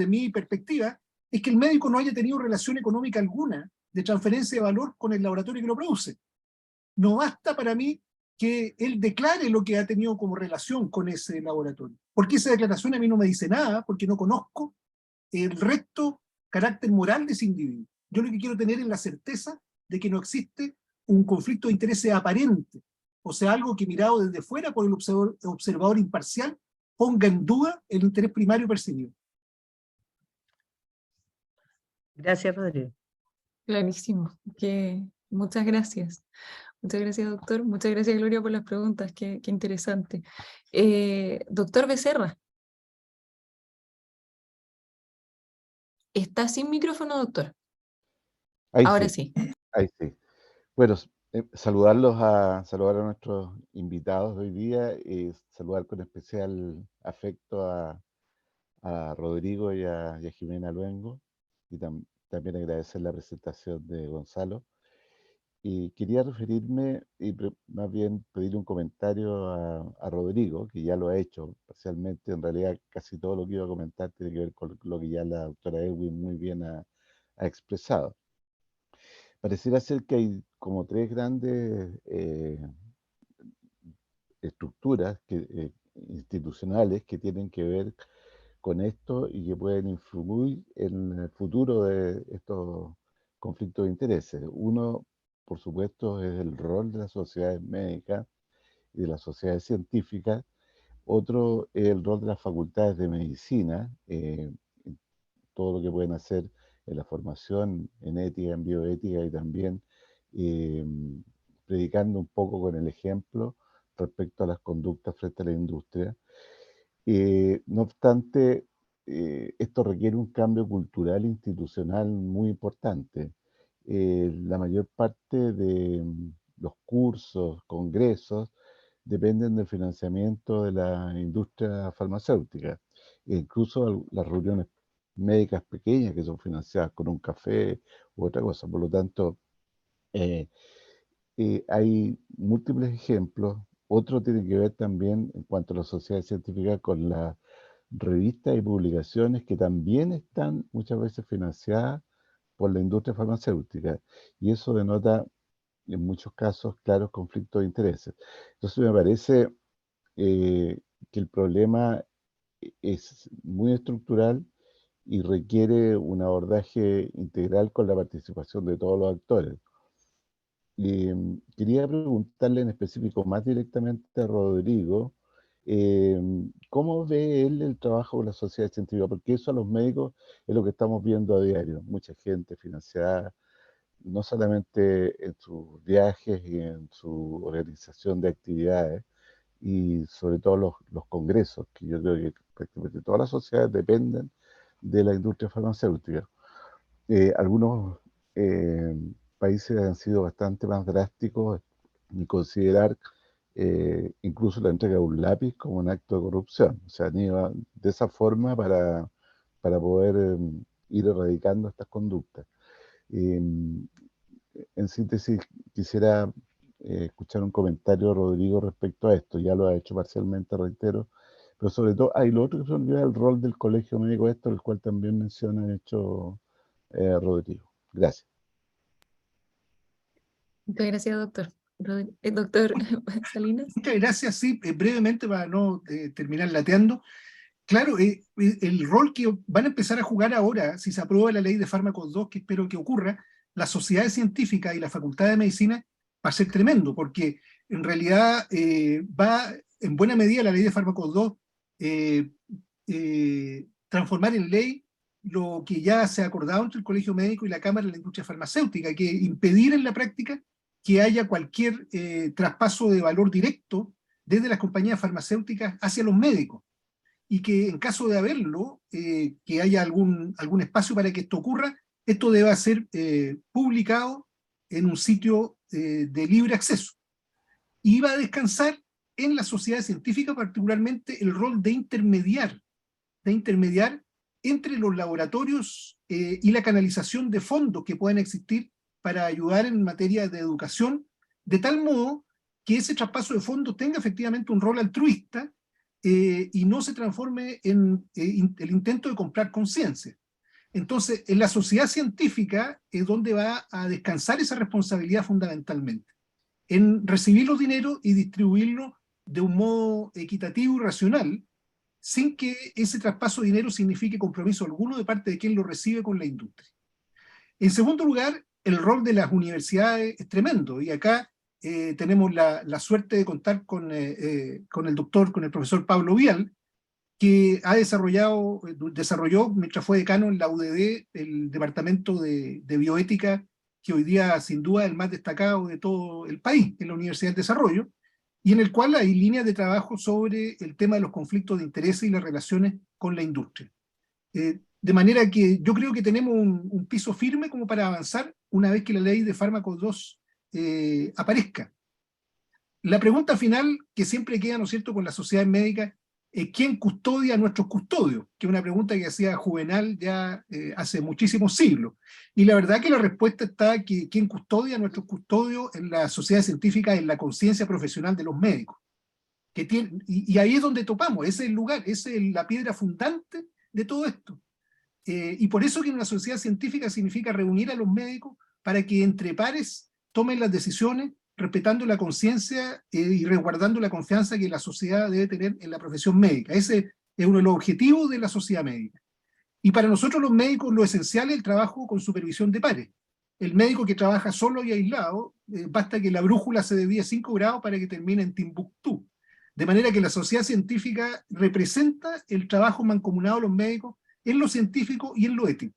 mi perspectiva es que el médico no haya tenido relación económica alguna de transferencia de valor con el laboratorio que lo produce. No basta para mí que él declare lo que ha tenido como relación con ese laboratorio, porque esa declaración a mí no me dice nada, porque no conozco el recto carácter moral de ese individuo. Yo lo que quiero tener es la certeza de que no existe un conflicto de intereses aparente, o sea, algo que mirado desde fuera por el observador imparcial ponga en duda el interés primario percibido. Gracias, Rodrigo. Clarísimo. Muchas gracias. Muchas gracias, doctor. Muchas gracias, Gloria, por las preguntas. Qué interesante. Doctor Becerra. ¿Está sin micrófono, doctor? Ahí Ahora sí, sí. ahí sí. Bueno, saludar a nuestros invitados de hoy día y saludar con especial afecto a Rodrigo y a Jimena Luengo, y también agradecer la presentación de Gonzalo. Y quería referirme y más bien pedir un comentario a Rodrigo, que ya lo ha hecho parcialmente. En realidad casi todo lo que iba a comentar tiene que ver con lo que ya la doctora Elwin muy bien ha expresado. Pareciera ser que hay como tres grandes estructuras institucionales que tienen que ver con esto y que pueden influir en el futuro de estos conflictos de intereses. Uno, por supuesto, es el rol de las sociedades médicas y de las sociedades científicas. Otro es el rol de las facultades de medicina, todo lo que pueden hacer en la formación, en ética, en bioética, y también predicando un poco con el ejemplo respecto a las conductas frente a la industria. No obstante, esto requiere un cambio cultural e institucional muy importante. La mayor parte de los cursos, congresos, dependen del financiamiento de la industria farmacéutica. E incluso las reuniones médicas pequeñas que son financiadas con un café u otra cosa. Por lo tanto, hay múltiples ejemplos. Otro tiene que ver también, en cuanto a la sociedad científica, con las revistas y publicaciones que también están muchas veces financiadas por la industria farmacéutica. Y eso denota, en muchos casos, claros conflictos de intereses. Entonces me parece que el problema es muy estructural y requiere un abordaje integral con la participación de todos los actores. Quería preguntarle en específico más directamente a Rodrigo, ¿cómo ve él el trabajo de la sociedad científica? Porque eso a los médicos es lo que estamos viendo a diario. Mucha gente financiada, no solamente en sus viajes y en su organización de actividades, y sobre todo los congresos, que yo creo que prácticamente todas las sociedades dependen de la industria farmacéutica. Algunos países han sido bastante más drásticos en considerar incluso la entrega de un lápiz como un acto de corrupción. O sea, han ido de esa forma para poder ir erradicando estas conductas. En síntesis, quisiera escuchar un comentario de Rodrigo respecto a esto. Ya lo ha hecho parcialmente, reitero, pero sobre todo hay lo otro que se olvida, el rol del colegio médico, esto, el cual también menciona, de hecho, Rodrigo. Gracias. Muchas gracias, doctor. Doctor Salinas. Muchas gracias, sí, brevemente para no terminar lateando. Claro, el rol que van a empezar a jugar ahora, si se aprueba la ley de fármacos 2, que espero que ocurra, las sociedades científicas y la facultad de medicina va a ser tremendo, porque en realidad va en buena medida la ley de fármacos 2 transformar en ley lo que ya se ha acordado entre el Colegio Médico y la Cámara de la Industria Farmacéutica, que impedir en la práctica que haya cualquier traspaso de valor directo desde las compañías farmacéuticas hacia los médicos, y que en caso de haberlo, que haya algún espacio para que esto ocurra, esto deba ser publicado en un sitio de libre acceso. Y va a descansar en la sociedad científica particularmente el rol de intermediar entre los laboratorios y la canalización de fondos que puedan existir para ayudar en materia de educación, de tal modo que ese traspaso de fondos tenga efectivamente un rol altruista y no se transforme en el intento de comprar conciencia. Entonces, en la sociedad científica es donde va a descansar esa responsabilidad fundamentalmente, en recibir los dineros y distribuirlos de un modo equitativo y racional, sin que ese traspaso de dinero signifique compromiso alguno de parte de quien lo recibe con la industria. En segundo lugar, el rol de las universidades es tremendo, y acá tenemos la suerte de contar con el profesor Pablo Vial, que desarrolló, mientras fue decano en la UDD, el departamento de bioética, que hoy día sin duda es el más destacado de todo el país, en la Universidad del Desarrollo, y en el cual hay líneas de trabajo sobre el tema de los conflictos de interés y las relaciones con la industria. De manera que yo creo que tenemos un piso firme como para avanzar una vez que la ley de fármacos 2 aparezca. La pregunta final que siempre queda, ¿no es cierto?, con las sociedades médicas, ¿quién custodia a nuestros custodios? Que es una pregunta que hacía Juvenal ya hace muchísimos siglos. Y la verdad que la respuesta está que quien custodia a nuestros custodios en la sociedad científica es la conciencia profesional de los médicos. Y ahí es donde topamos, ese es el lugar, esa es la piedra fundante de todo esto. Y por eso que una sociedad científica significa reunir a los médicos para que entre pares tomen las decisiones respetando la conciencia y resguardando la confianza que la sociedad debe tener en la profesión médica. Ese es uno de los objetivos de la sociedad médica. Y para nosotros los médicos lo esencial es el trabajo con supervisión de pares. El médico que trabaja solo y aislado, basta que la brújula se desvíe 5 grados para que termine en Timbuktu. De manera que la sociedad científica representa el trabajo mancomunado de los médicos en lo científico y en lo ético.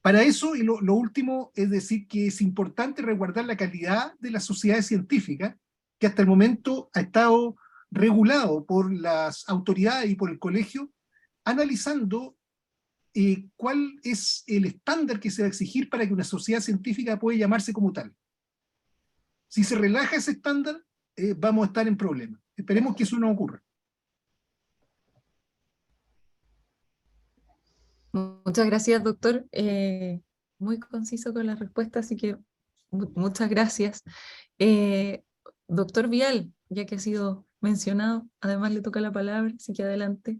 Para eso, y lo último, es decir que es importante resguardar la calidad de las sociedades científicas, que hasta el momento ha estado regulado por las autoridades y por el colegio, analizando cuál es el estándar que se va a exigir para que una sociedad científica pueda llamarse como tal. Si se relaja ese estándar, vamos a estar en problemas. Esperemos que eso no ocurra. Muchas gracias, doctor. Muy conciso con la respuesta, así que muchas gracias. Doctor Vial, ya que ha sido mencionado, además le toca la palabra, así que adelante.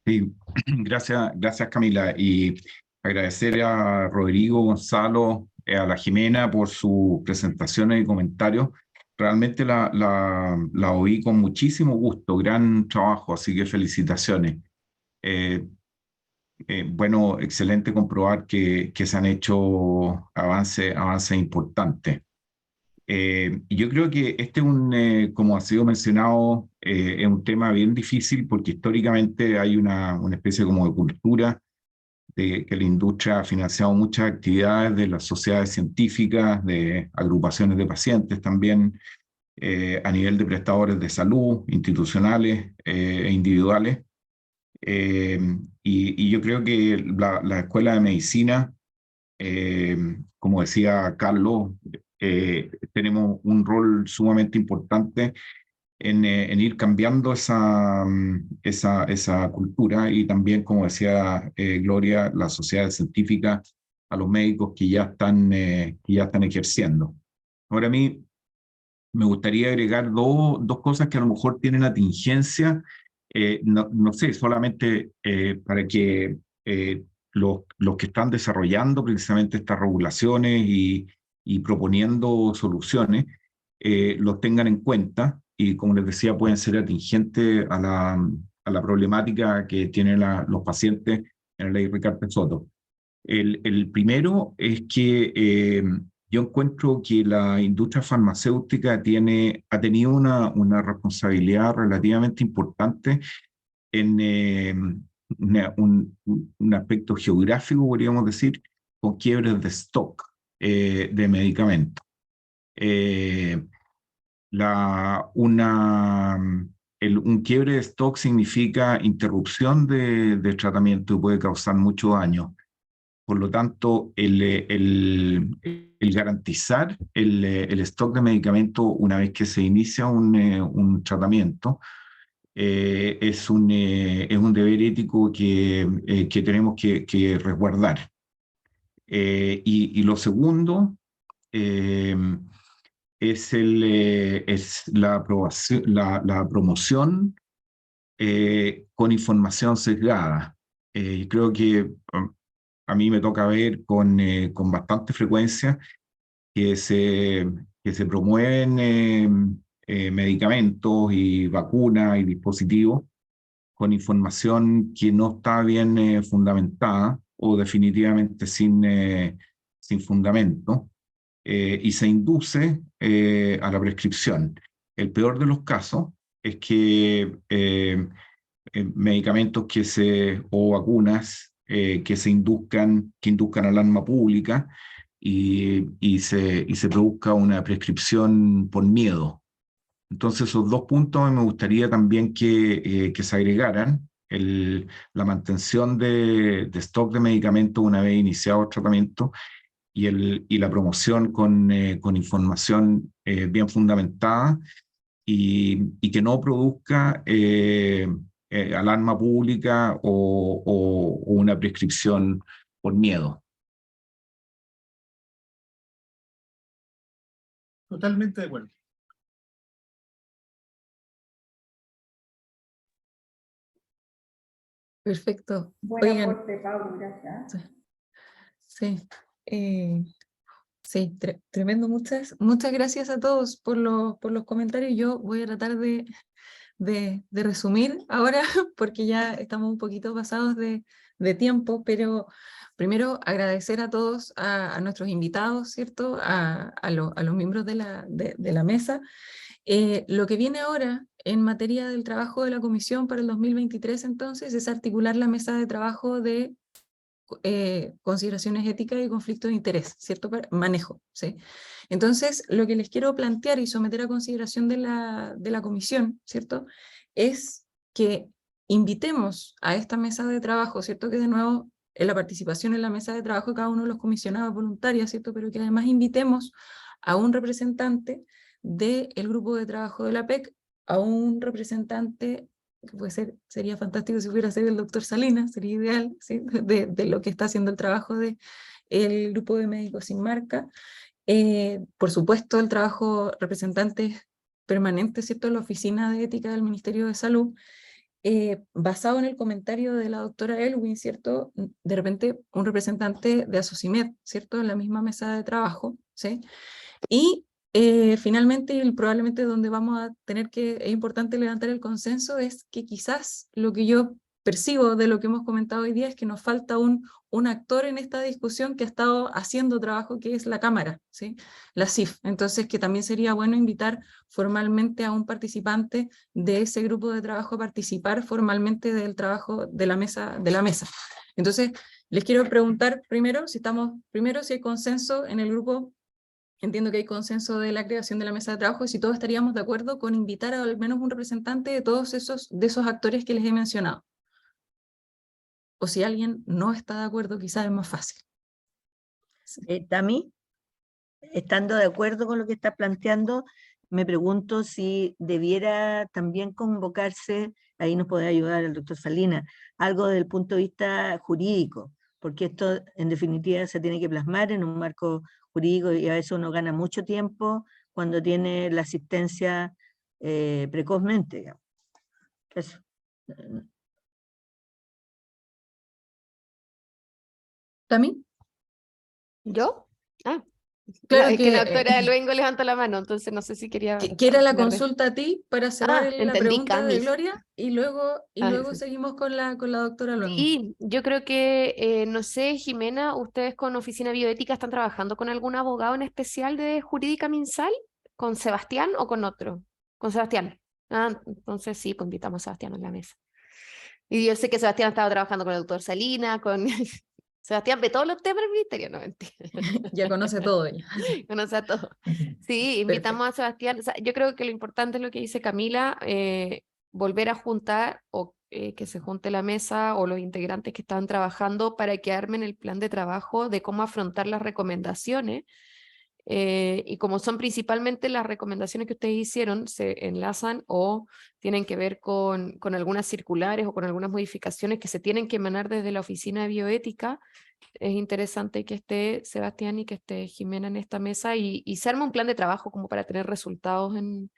Sí, gracias Camila, y agradecer a Rodrigo, Gonzalo, a la Jimena por sus presentaciones y comentarios. Realmente la oí con muchísimo gusto, gran trabajo, así que felicitaciones. Bueno, excelente comprobar que se han hecho avances importantes. Y yo creo que este es como ha sido mencionado, es un tema bien difícil porque históricamente hay una especie como de cultura de que la industria ha financiado muchas actividades de las sociedades científicas, de agrupaciones de pacientes también, a nivel de prestadores de salud, institucionales e individuales. Y yo creo que la Escuela de Medicina, como decía Carlos, tenemos un rol sumamente importante en ir cambiando esa cultura, y también, como decía Gloria, la sociedad científica, a los médicos que ya están ejerciendo. Ahora, a mí me gustaría agregar dos cosas que a lo mejor tienen atingencia. No sé, solamente para que los que están desarrollando precisamente estas regulaciones y proponiendo soluciones los tengan en cuenta, y como les decía, pueden ser atingentes a la problemática que tienen los pacientes en la ley Ricardo Soto. El primero es que yo encuentro que la industria farmacéutica ha tenido una responsabilidad relativamente importante en un aspecto geográfico, podríamos decir, con quiebres de stock de medicamentos. Un quiebre de stock significa interrupción de tratamiento y puede causar mucho daño. Por lo tanto, el garantizar el stock de medicamentos una vez que se inicia un tratamiento es un deber ético que tenemos que resguardar. Y lo segundo es la promoción con información sesgada. Creo que a mí me toca ver con bastante frecuencia que se promueven medicamentos y vacunas y dispositivos con información que no está bien fundamentada o definitivamente sin fundamento, y se induce a la prescripción. El peor de los casos es que medicamentos o vacunas que induzcan alarma pública y se produzca una prescripción por miedo. Entonces, esos dos puntos me gustaría también que se agregaran: la mantención de stock de medicamentos una vez iniciado el tratamiento y la promoción con información bien fundamentada y que no produzca alarma pública o una prescripción por miedo. Totalmente de acuerdo. Perfecto. Buen Oigan, aporte, Pablo, gracias. sí, sí, tremendo. Muchas gracias a todos por los comentarios. Yo voy a tratar de resumir ahora, porque ya estamos un poquito pasados de tiempo, pero primero agradecer a todos, a nuestros invitados, ¿cierto? A los miembros de la mesa. Lo que viene ahora en materia del trabajo de la comisión para el 2023, entonces, es articular la mesa de trabajo de consideraciones éticas y conflictos de interés, ¿cierto? Para manejo, ¿sí? Entonces, lo que les quiero plantear y someter a consideración de la comisión, ¿cierto? Es que invitemos a esta mesa de trabajo, ¿cierto? Que de nuevo, en la participación en la mesa de trabajo de cada uno de los comisionados voluntarios, ¿cierto? Pero que además invitemos a un representante del grupo de trabajo de la PEC, a un representante que sería fantástico si pudiera ser el doctor Salinas, sería ideal, ¿sí? de lo que está haciendo el trabajo del grupo de Médicos Sin Marca. Por supuesto, el trabajo representante permanente, ¿cierto?, de la Oficina de Ética del Ministerio de Salud, basado en el comentario de la doctora Elwin, ¿cierto? De repente un representante de Asocimed, ¿cierto?, en la misma mesa de trabajo, ¿sí? Y finalmente, y probablemente donde vamos a tener es importante levantar el consenso, es que quizás lo que yo percibo de lo que hemos comentado hoy día es que nos falta un actor en esta discusión que ha estado haciendo trabajo, que es la Cámara, ¿sí? La CIF. Entonces, que también sería bueno invitar formalmente a un participante de ese grupo de trabajo a participar formalmente del trabajo de la mesa. Entonces, les quiero preguntar primero si hay consenso en el grupo. Entiendo que hay consenso de la creación de la mesa de trabajo y si todos estaríamos de acuerdo con invitar a al menos un representante de todos esos actores que les he mencionado. O si alguien no está de acuerdo, quizás es más fácil. Tami, estando de acuerdo con lo que está planteando, me pregunto si debiera también convocarse, ahí nos puede ayudar el doctor Salinas, algo desde el punto de vista jurídico, porque esto en definitiva se tiene que plasmar en un marco jurídico y a veces uno gana mucho tiempo cuando tiene la asistencia precozmente, digamos. Eso. ¿Tami? ¿Yo? Ah, Claro es que la que doctora Luengo levantó la mano, entonces no sé si quería... que era la consulta a ti para cerrar la entendí, pregunta de Camis. Gloria y luego Sí. seguimos con la doctora Luengo. Sí, yo creo que, no sé, Jimena, ustedes con Oficina Bioética están trabajando con algún abogado en especial de Jurídica Minsal, ¿con Sebastián o con otro? Con Sebastián. Ah, entonces sí, pues invitamos a Sebastián a la mesa. Y yo sé que Sebastián estaba trabajando con el doctor Salinas, con... Sebastián ve todos los temas del ministerio, no mentira. Ya conoce todo ella. Conoce a todo. Sí, invitamos a Sebastián. O sea, yo creo que lo importante es lo que dice Camila, volver a juntar o que se junte la mesa o los integrantes que están trabajando para que armen el plan de trabajo de cómo afrontar las recomendaciones. Y como son principalmente las recomendaciones que ustedes hicieron, se enlazan o tienen que ver con algunas circulares o con algunas modificaciones que se tienen que emanar desde la Oficina de Bioética, es interesante que esté Sebastián y que esté Jimena en esta mesa y se arme un plan de trabajo como para tener resultados en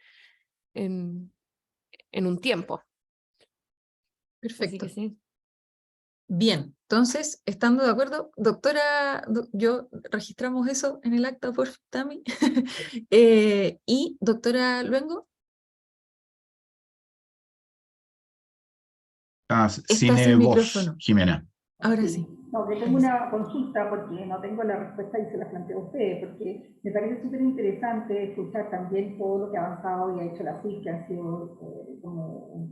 un tiempo. Perfecto. Así que sí. Bien, entonces, estando de acuerdo, doctora, yo registramos eso en el acta por Tami. Y doctora Luengo. Sin sin voz, micrófono. Jimena. Ahora sí. No, que tengo una consulta porque no tengo la respuesta y se la planteo a usted, porque me parece súper interesante escuchar también todo lo que ha avanzado y ha hecho la CIF, que han sido como,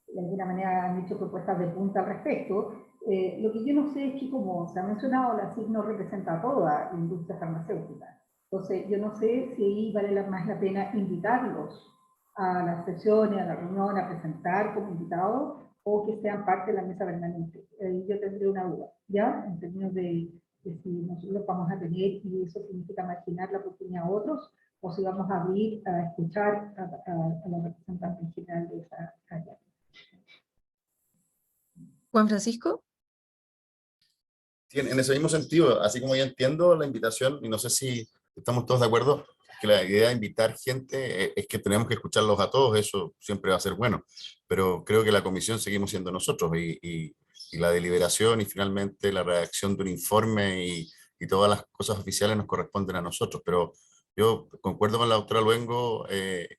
de alguna manera han hecho propuestas de punta al respecto. Lo que yo no sé es que, como se ha mencionado, la CIF no representa a toda la industria farmacéutica. Entonces, yo no sé si ahí vale más la pena invitarlos a las sesiones, a la reunión, a presentar como invitados, o que sean parte de la mesa permanente. Yo tendría una duda, ¿ya? En términos de si nosotros vamos a tener, y eso significa marginar la oportunidad a otros, o si vamos a abrir a escuchar a los representantes en general de esa área. Juan Francisco. Sí, en ese mismo sentido, así como yo entiendo la invitación, y no sé si estamos todos de acuerdo, que la idea de invitar gente es que tenemos que escucharlos a todos, eso siempre va a ser bueno, pero creo que la comisión seguimos siendo nosotros y la deliberación y finalmente la redacción de un informe y todas las cosas oficiales nos corresponden a nosotros, pero yo concuerdo con la doctora Luengo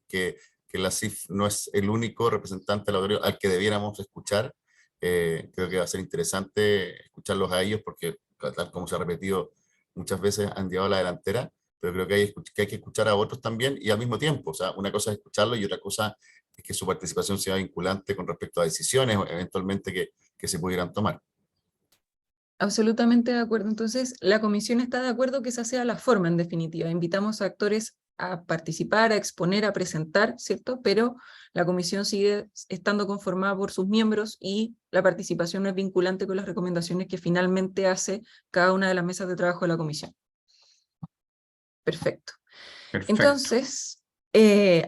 que la CIF no es el único representante del auditorio al que debiéramos escuchar. Creo que va a ser interesante escucharlos a ellos porque, tal como se ha repetido muchas veces, han llevado la delantera, pero creo que hay que escuchar a otros también y al mismo tiempo. O sea, una cosa es escucharlo y otra cosa es que su participación sea vinculante con respecto a decisiones eventualmente que se pudieran tomar. Absolutamente de acuerdo. Entonces, la comisión está de acuerdo que esa sea la forma, en definitiva. Invitamos a actores a participar, a exponer, a presentar, ¿cierto? Pero la comisión sigue estando conformada por sus miembros y la participación no es vinculante con las recomendaciones que finalmente hace cada una de las mesas de trabajo de la comisión. Perfecto. Entonces,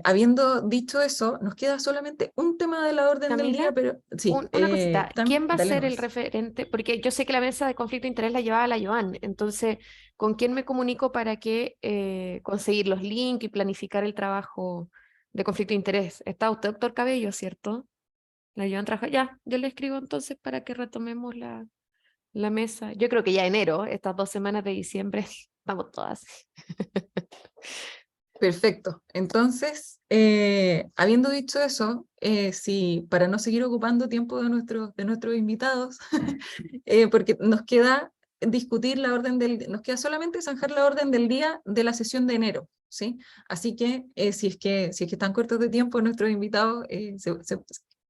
habiendo dicho eso, nos queda solamente un tema de la orden del día, pero sí. Una cosita, ¿quién va a ser el nomás. referente? Porque yo sé que la mesa de conflicto de interés la llevaba la Joan, entonces, ¿con quién me comunico para que conseguir los links y planificar el trabajo de conflicto de interés? Está usted, doctor Cabello, ¿cierto? La Joan trabaja, ya, yo le escribo entonces para que retomemos la mesa. Yo creo que ya enero, estas 2 semanas de diciembre, estamos todas. Perfecto. Entonces, habiendo dicho eso, sí, para no seguir ocupando tiempo de nuestros invitados, porque nos queda discutir la orden nos queda solamente zanjar la orden del día de la sesión de enero, ¿sí? Así que, si es que están cortos de tiempo, nuestros invitados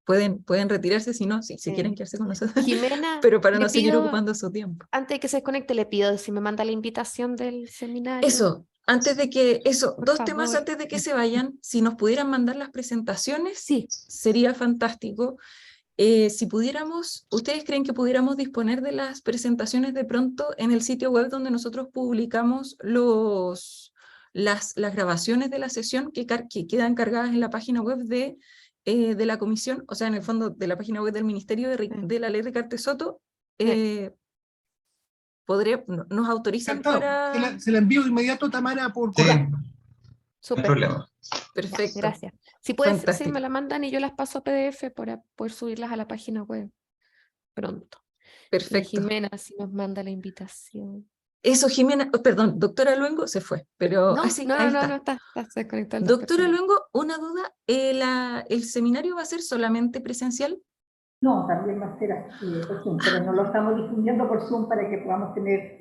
pueden retirarse, si no, si quieren quedarse con nosotros, Jimena, pero para le no seguir pido, ocupando su tiempo. antes de que se desconecte, le pido si me manda la invitación del seminario. Eso, Por dos temas favor. antes de que se vayan, si nos pudieran mandar las presentaciones, Sí. sería fantástico. Si pudiéramos, ¿ustedes creen que pudiéramos disponer de las presentaciones de pronto en el sitio web donde nosotros publicamos las grabaciones de la sesión que quedan cargadas en la página web de la comisión, o sea, en el fondo de la página web del Ministerio de la Ley Ricardo Soto? ¿Nos autorizan para...? Se la envío de inmediato, Tamara, por Sí, correo. no Súper. hay problema. Perfecto. Gracias. Si puedes, sí, Fantástico. me la mandan y yo las paso a PDF para poder subirlas a la página web pronto. Perfecto. Y Jimena, si nos manda la invitación. Eso, Jimena, perdón, doctora Luengo se fue, pero No, así, no, ahí no, está. no está se desconectó el Doctora doctor. Luengo, una duda, ¿el seminario va a ser solamente presencial? No, también va a ser por Zoom, pero no lo estamos difundiendo por Zoom para que podamos tener,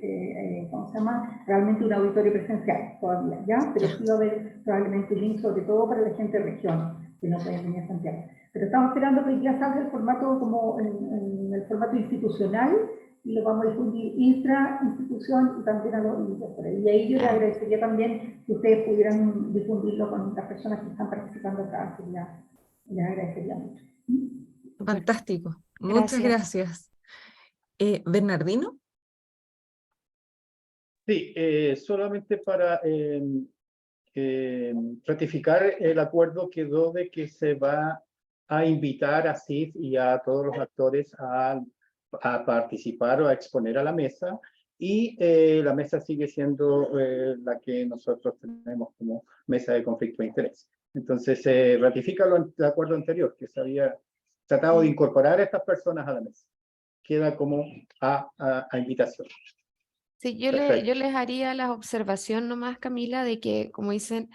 ¿cómo se llama? Realmente un auditorio presencial todavía, ¿ya? Pero sí va a haber probablemente un link, sobre todo para la gente de región, que no pueden venir a Santiago. Pero estamos esperando que ya salga el formato como en el formato institucional, y lo vamos a difundir intra-institución y también a los inversores. Y ahí yo les agradecería también que ustedes pudieran difundirlo con las personas que están participando acá, les agradecería mucho. Fantástico, muchas gracias. ¿Bernardino? Sí, solamente para ratificar el acuerdo quedó de que se va a invitar a CIF y a todos los actores a participar o a exponer a la mesa, y la mesa sigue siendo la que nosotros tenemos como mesa de conflicto de interés. Entonces se ratifica el acuerdo anterior, que se había tratado de incorporar a estas personas a la mesa. Queda como a invitación. Sí, yo les haría la observación nomás, Camila, de que, como dicen,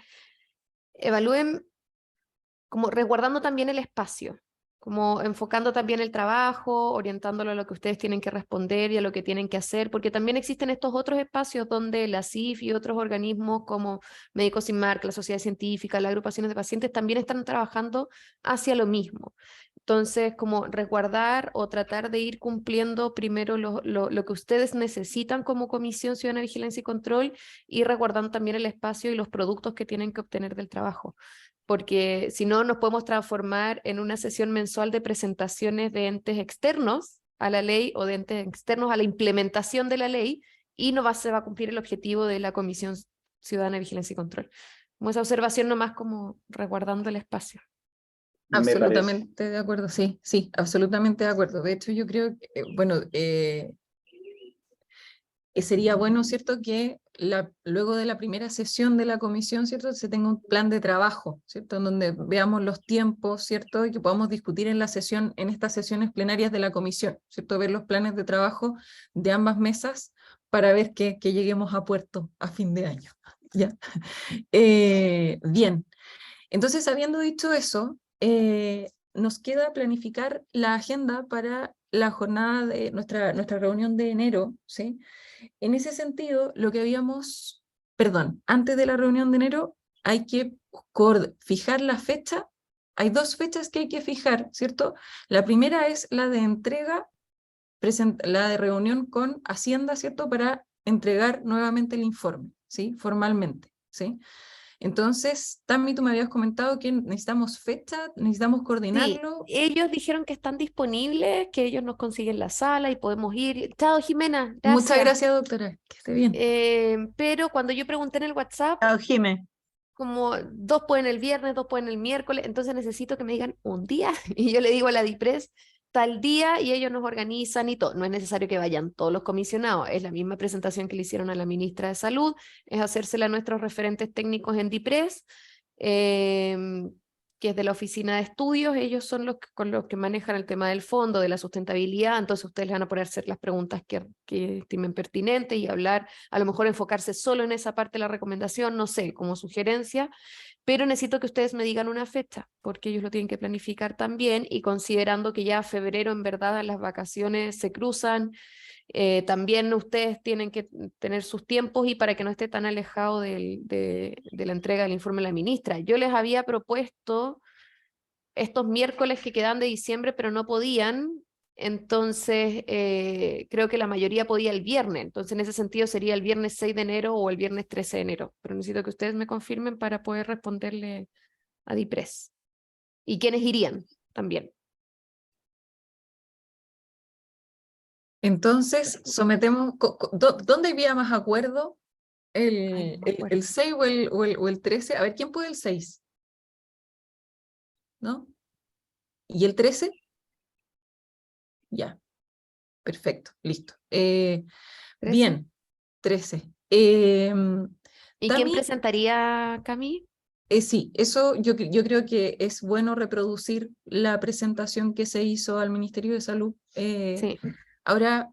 evalúen como resguardando también el espacio, como enfocando también el trabajo, orientándolo a lo que ustedes tienen que responder y a lo que tienen que hacer, porque también existen estos otros espacios donde la CIF y otros organismos como Médicos Sin Marca, la Sociedad Científica, las agrupaciones de pacientes también están trabajando hacia lo mismo. Entonces, como resguardar o tratar de ir cumpliendo primero lo que ustedes necesitan como Comisión Ciudadana de Vigilancia y Control, y resguardando también el espacio y los productos que tienen que obtener del trabajo. Porque si no nos podemos transformar en una sesión mensual de presentaciones de entes externos a la ley o de entes externos a la implementación de la ley, y no se va a cumplir el objetivo de la Comisión Ciudadana de Vigilancia y Control. Como esa observación nomás, como resguardando el espacio. Absolutamente de acuerdo, sí, sí, absolutamente de acuerdo. De hecho, yo creo que, sería bueno, ¿cierto?, que luego de la primera sesión de la comisión, ¿cierto?, se tenga un plan de trabajo, ¿cierto?, en donde veamos los tiempos, ¿cierto?, y que podamos discutir en estas sesiones plenarias de la comisión, ¿cierto?, ver los planes de trabajo de ambas mesas para ver que lleguemos a puerto a fin de año. ¿Ya? Bien, entonces, habiendo dicho eso, nos queda planificar la agenda para la jornada de nuestra reunión de enero, ¿sí? En ese sentido, antes de la reunión de enero hay que fijar la fecha. Hay dos fechas que hay que fijar, ¿cierto? La primera es la de entrega, la de reunión con Hacienda, ¿cierto?, para entregar nuevamente el informe, ¿sí?, formalmente, ¿sí? Entonces, Tami, tú me habías comentado que necesitamos fecha, necesitamos coordinarlo. Sí, ellos dijeron que están disponibles, que ellos nos consiguen la sala y podemos ir. Chao, Jimena, gracias. Muchas gracias, doctora, que esté bien. Pero cuando yo pregunté en el WhatsApp, Chao, Jimé. como 2 pueden el viernes, 2 pueden el miércoles, entonces necesito que me digan un día, y yo le digo a la DIPRES tal día, y ellos nos organizan y todo. No es necesario que vayan todos los comisionados, es la misma presentación que le hicieron a la ministra de Salud, es hacérsela a nuestros referentes técnicos en DIPRES, que es de la oficina de estudios. Ellos son con los que manejan el tema del fondo, de la sustentabilidad, entonces ustedes les van a poder hacer las preguntas que estimen pertinentes y hablar, a lo mejor enfocarse solo en esa parte de la recomendación, no sé, como sugerencia, pero necesito que ustedes me digan una fecha, porque ellos lo tienen que planificar también, y considerando que ya febrero en verdad las vacaciones se cruzan, también ustedes tienen que tener sus tiempos, y para que no esté tan alejado de la entrega del informe de la ministra. Yo les había propuesto estos miércoles que quedan de diciembre, pero no podían, entonces creo que la mayoría podía el viernes, entonces en ese sentido sería el viernes 6 de enero o el viernes 13 de enero, pero necesito que ustedes me confirmen para poder responderle a DIPRES. ¿Y quiénes irían también? Entonces, sometemos, ¿dónde había más acuerdo? ¿El 6 o el 13? A ver, ¿quién puede el 6? ¿No? ¿Y el 13? Ya, perfecto, listo. Bien, 13. ¿Y Tami, quién presentaría, Cami? Sí, eso yo creo que es bueno reproducir la presentación que se hizo al Ministerio de Salud. Sí. Ahora,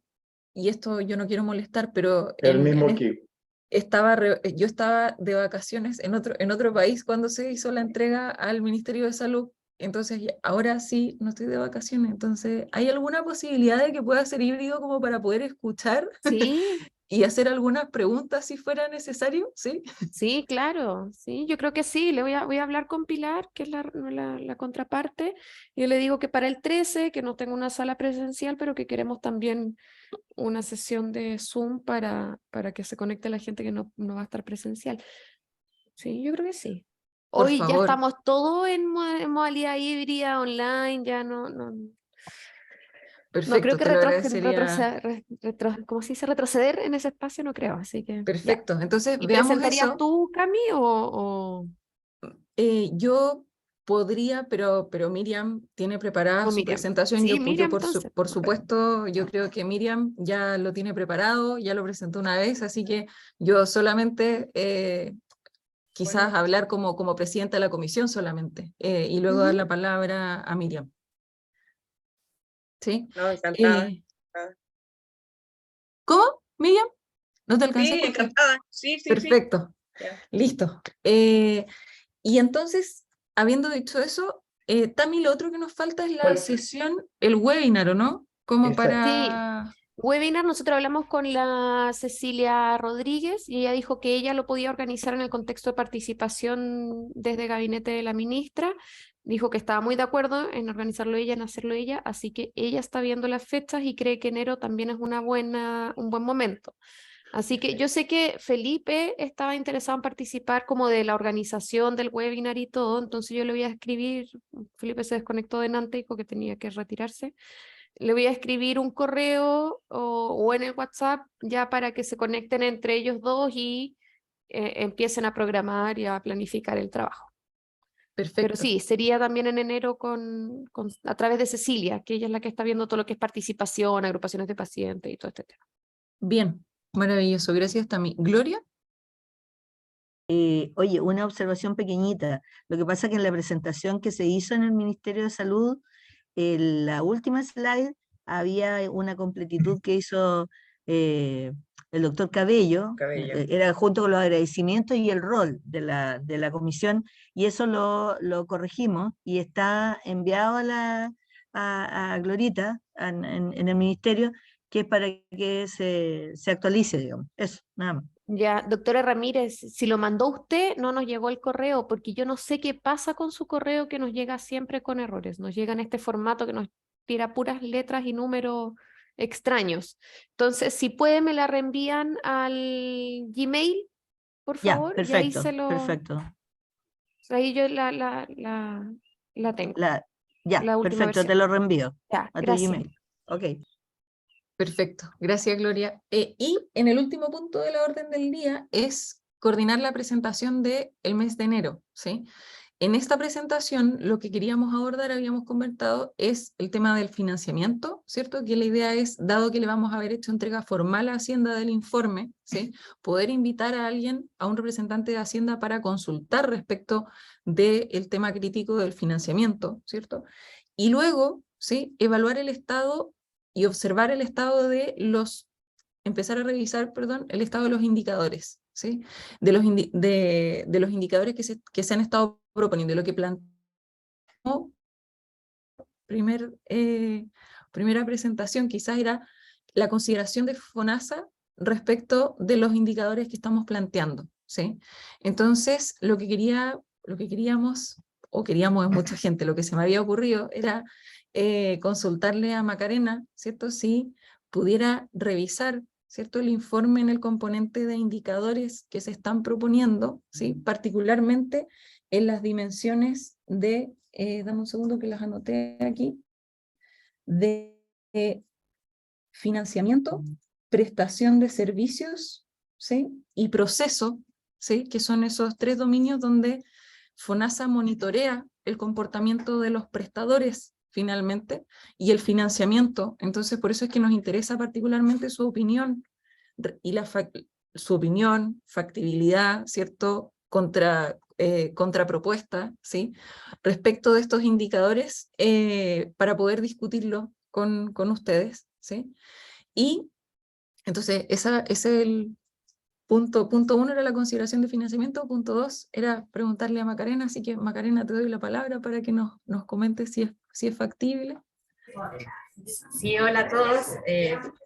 y esto yo no quiero molestar, pero El mismo equipo. yo estaba de vacaciones en otro país cuando se hizo la entrega al Ministerio de Salud, entonces ahora sí no estoy de vacaciones, entonces ¿hay alguna posibilidad de que pueda ser híbrido como para poder escuchar? Sí, y hacer algunas preguntas si fuera necesario, ¿sí? Sí, claro, sí, yo creo que sí, voy a hablar con Pilar, que es la contraparte, y yo le digo que para el 13, que no tengo una sala presencial, pero que queremos también una sesión de Zoom para que se conecte la gente que no va a estar presencial. Sí, yo creo que sí. Por Hoy ya favor. estamos todos en modalidad híbrida, online, ya no creo Perfecto, que te lo agradecería. ¿cómo se dice? Retroceder en ese espacio, no creo, así que ya. Perfecto, entonces ¿Y veamos presentarías eso. tú, Cami, o Yo podría, pero Miriam tiene preparada su Miriam? presentación. Sí, Miriam, entonces. Por supuesto, yo creo que Miriam ya lo tiene preparado, ya lo presentó una vez, así que yo solamente quizás hablar como presidenta de la comisión solamente, y luego dar la palabra a Miriam. ¿Sí? No, encantada. ¿Cómo, Miriam? ¿No te alcancé a Sí, escuchar? encantada. Sí, sí, Perfecto. sí. Ya. Listo. Y entonces, habiendo dicho eso, Tami, lo otro que nos falta es la sesión, el webinar, ¿o no? Como Sí, para... webinar, nosotros hablamos con la Cecilia Rodríguez y ella dijo que ella lo podía organizar en el contexto de participación desde el gabinete de la ministra. Dijo que estaba muy de acuerdo en organizarlo ella, en hacerlo ella, así que ella está viendo las fechas y cree que enero también es un buen momento. Así que yo sé que Felipe estaba interesado en participar como de la organización del webinar y todo, entonces yo le voy a escribir, Felipe se desconectó de Nantes, dijo que tenía que retirarse. Le voy a escribir un correo o en el WhatsApp ya para que se conecten entre ellos dos y empiecen a programar y a planificar el trabajo. Pero Perfecto. sí, sería también en enero a través de Cecilia, que ella es la que está viendo todo lo que es participación, agrupaciones de pacientes y todo este tema. Bien, maravilloso. Gracias, Tami. ¿Gloria? Oye, una observación pequeñita. Lo que pasa es que en la presentación que se hizo en el Ministerio de Salud, en la última slide había una completitud que hizo el doctor Cabello, era junto con los agradecimientos y el rol de la comisión, y eso lo corregimos y está enviado a Glorita en el ministerio, que es para que se actualice, digamos. Eso, nada más. Ya, doctora Ramírez, si lo mandó usted, no nos llegó el correo, porque yo no sé qué pasa con su correo que nos llega siempre con errores. Nos llega en este formato que nos tira puras letras y números extraños. Entonces, si puede, me la reenvían al Gmail, por Ya, favor, y ahí perfecto, perfecto. ahí yo la tengo, Ya, la última perfecto, te versión. lo reenvío Ya, a tu gracias. Gmail. Ok. Perfecto, gracias Gloria. Y en el último punto de la orden del día es coordinar la presentación del mes de enero, ¿sí? En esta presentación lo que queríamos abordar, habíamos comentado, es el tema del financiamiento, ¿cierto? Que la idea es, dado que le vamos a haber hecho entrega formal a Hacienda del informe, ¿sí? Poder invitar a alguien, a un representante de Hacienda para consultar respecto del tema crítico del financiamiento, ¿cierto? Y luego, ¿sí? Evaluar el estado y observar el estado de empezar a revisar, perdón, el estado de los indicadores, ¿sí? De los indicadores que se han estado proponiendo, lo que planteamos primera presentación quizás era la consideración de FONASA respecto de los indicadores que estamos planteando, ¿sí? Entonces, lo que queríamos en mucha gente, lo que se me había ocurrido era consultarle a Macarena, ¿cierto? Si pudiera revisar, ¿cierto? El informe en el componente de indicadores que se están proponiendo, ¿sí? Particularmente en las dimensiones de, dame un segundo que las anoté aquí, de financiamiento, prestación de servicios, ¿sí? Y proceso, ¿sí? Que son esos tres dominios donde FONASA monitorea el comportamiento de los prestadores finalmente y el financiamiento. Entonces, por eso es que nos interesa particularmente su opinión y su opinión, factibilidad, ¿cierto? Contrapropuesta, ¿sí? Respecto de estos indicadores para poder discutirlo con ustedes, ¿sí? Y entonces ese es el punto uno, era la consideración de financiamiento, punto 2 era preguntarle a Macarena, así que Macarena, te doy la palabra para que nos comentes si es factible. Sí, hola a todos,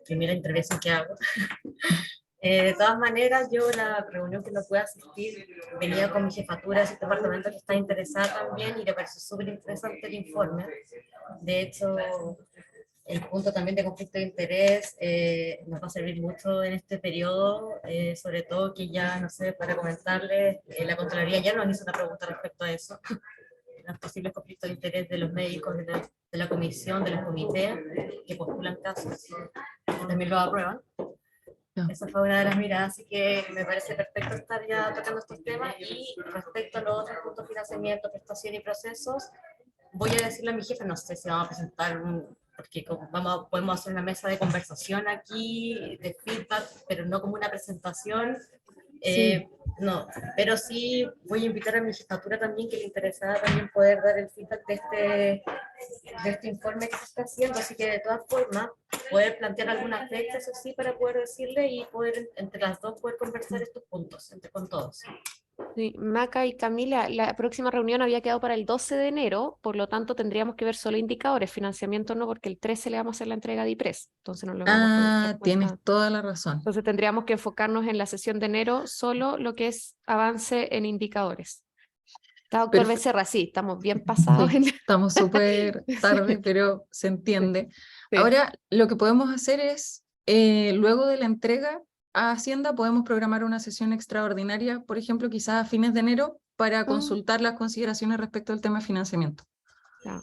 primera intervención que hago. De todas maneras, yo la reunión que no pude asistir venía con mi jefatura de ese departamento que está interesada también y le pareció súper interesante el informe. De hecho, el punto también de conflicto de interés nos va a servir mucho en este periodo, sobre todo que ya, no sé, para comentarles, la Contraloría ya nos hizo una pregunta respecto a eso, los posibles conflictos de interés de los médicos de la comisión, de los comités que postulan casos, y también lo aprueban. Esa fue una de las miradas, así que me parece perfecto estar ya tocando estos temas. Y respecto a los otros puntos, financiamiento, prestación y procesos, voy a decirle a mi jefe, no sé si vamos a presentar porque podemos hacer una mesa de conversación aquí, de feedback, pero no como una presentación. Sí. No, pero sí voy a invitar a mi jefatura también, que le interesaba también poder dar el feedback de este informe que se está haciendo, así que de todas formas poder plantear algunas fechas así para poder decirle y poder entre las dos poder conversar estos puntos con todos. Sí, Maca y Camila, la próxima reunión había quedado para el 12 de enero, por lo tanto tendríamos que ver solo indicadores, financiamiento no, porque el 13 le vamos a hacer la entrega de IPRES, entonces no lo vamos a poder dar Tienes cuenta. toda la razón. Entonces tendríamos que enfocarnos en la sesión de enero solo lo que es avance en indicadores. Está, doctor Becerra, sí, estamos bien pasados. Sí, estamos súper tarde, pero se entiende. Sí. Ahora, lo que podemos hacer es, luego de la entrega a Hacienda, podemos programar una sesión extraordinaria, por ejemplo, quizás a fines de enero, para consultar las consideraciones respecto al tema de financiamiento. Ya.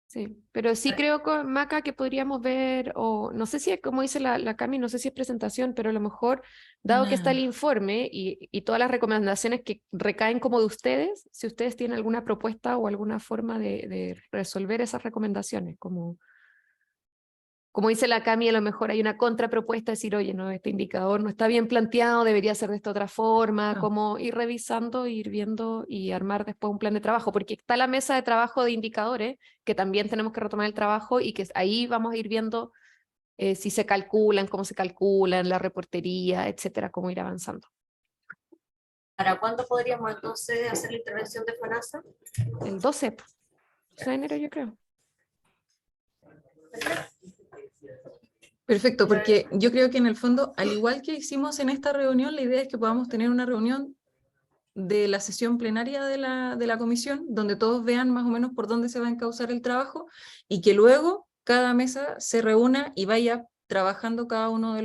Sí, pero sí creo, Maca, que podríamos ver, o no sé si es como dice la Cami, no sé si es presentación, pero a lo mejor, dado que está el informe y todas las recomendaciones que recaen como de ustedes, si ustedes tienen alguna propuesta o alguna forma de resolver esas recomendaciones, como dice la Cami, a lo mejor hay una contrapropuesta, decir, oye, no, este indicador no está bien planteado, debería ser de esta otra forma, como ir revisando, ir viendo y armar después un plan de trabajo, porque está la mesa de trabajo de indicadores, que también tenemos que retomar el trabajo y que ahí vamos a ir viendo si se calculan, cómo se calculan, la reportería, etcétera, cómo ir avanzando. ¿Para cuándo podríamos entonces hacer la intervención de FONASA? El 12 de enero, yo creo. Perfecto, porque yo creo que en el fondo, al igual que hicimos en esta reunión, la idea es que podamos tener una reunión de la sesión plenaria de la comisión, donde todos vean más o menos por dónde se va a encauzar el trabajo, y que luego cada mesa se reúna y vaya trabajando cada uno de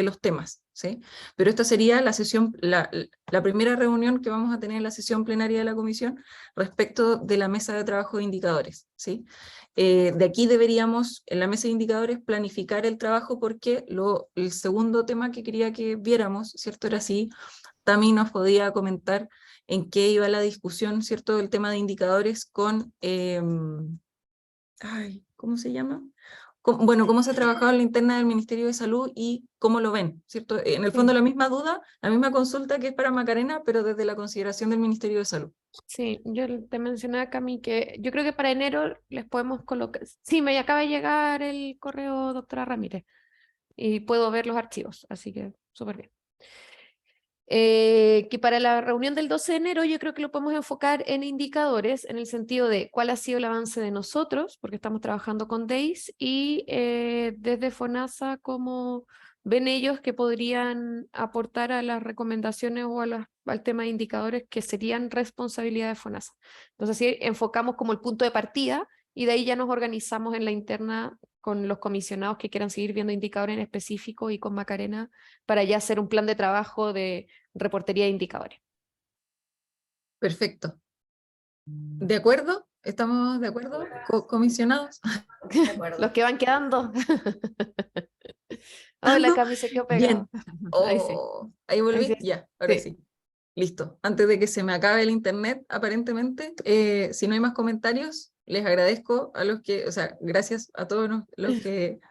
los temas, ¿sí? Pero esta sería la sesión, la primera reunión que vamos a tener en la sesión plenaria de la comisión respecto de la mesa de trabajo de indicadores, ¿sí? De aquí deberíamos, en la mesa de indicadores, planificar el trabajo, porque el segundo tema que quería que viéramos, ¿cierto? Era si Tami nos podía comentar en qué iba la discusión, ¿cierto? Del tema de indicadores con, ¿cómo se llama? Bueno, cómo se ha trabajado en la interna del Ministerio de Salud y cómo lo ven, ¿cierto? En el fondo la misma duda, la misma consulta que es para Macarena, pero desde la consideración del Ministerio de Salud. Sí, yo te mencionaba, Cami, que yo creo que para enero les podemos colocar... Sí, me acaba de llegar el correo, doctora Ramírez, y puedo ver los archivos, así que súper bien. Que para la reunión del 12 de enero yo creo que lo podemos enfocar en indicadores, en el sentido de cuál ha sido el avance de nosotros, porque estamos trabajando con DEIS, y desde FONASA cómo ven ellos que podrían aportar a las recomendaciones o al tema de indicadores que serían responsabilidad de FONASA. Entonces sí, enfocamos como el punto de partida y de ahí ya nos organizamos en la interna con los comisionados que quieran seguir viendo indicadores en específico y con Macarena para ya hacer un plan de trabajo de reportería de indicadores. Perfecto. ¿De acuerdo? ¿Estamos de acuerdo, comisionados? De acuerdo. Los que van quedando. Hola, Cami, se quedó pegado. Bien. Ahí sí. Ahí volví. Ahí sí. Ya, ahora sí. Listo. Antes de que se me acabe el internet, aparentemente, si no hay más comentarios, les agradezco a los que, o sea, gracias a todos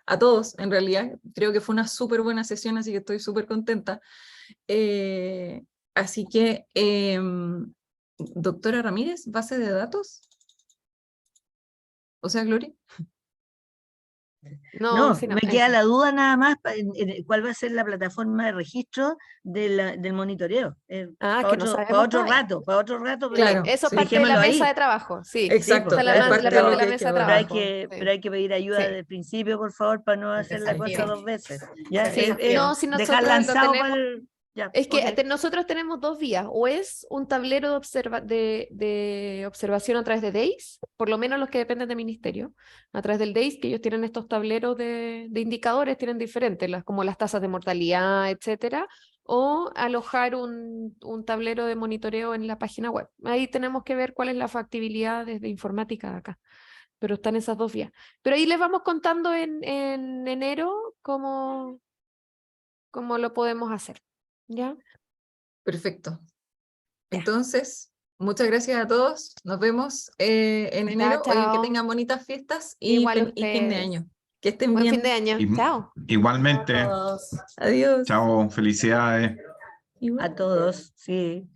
a todos, en realidad. Creo que fue una súper buena sesión, así que estoy súper contenta. Así que, doctora Ramírez, base de datos. O sea, Gloria. No, sí, me queda eso. la duda nada más en cuál va a ser la plataforma de registro del monitoreo. Que no sabemos para otro todavía. rato, pero Claro, Eso sí. parte de la dejémoslo mesa ahí. de trabajo, sí. Exacto, Esa es la, es la parte parte de de la que mesa de pero trabajo. pero hay que pedir ayuda Sí. desde el principio, por favor, para no hacer la cosa Sí. 2 veces. Ya, Sí. No, si dejar nosotros lo lanzado tenemos. ya, Es que ok. nosotros tenemos dos vías, o es un tablero de observación a través de DAIS, por lo menos los que dependen del ministerio, a través del DAIS, que ellos tienen estos tableros de indicadores, tienen diferentes, como las tasas de mortalidad, etcétera, o alojar un tablero de monitoreo en la página web. Ahí tenemos que ver cuál es la factibilidad desde informática de acá, pero están esas dos vías. Pero ahí les vamos contando en enero cómo lo podemos hacer. ¿Ya? Perfecto. Entonces, muchas gracias a todos. Nos vemos en enero. Oye, que Chao. tengan bonitas fiestas y Igual y fin de ustedes. año. Que estén Buen bien. fin de año. Chao. Igualmente. Adiós. Chao, felicidades. A todos, sí.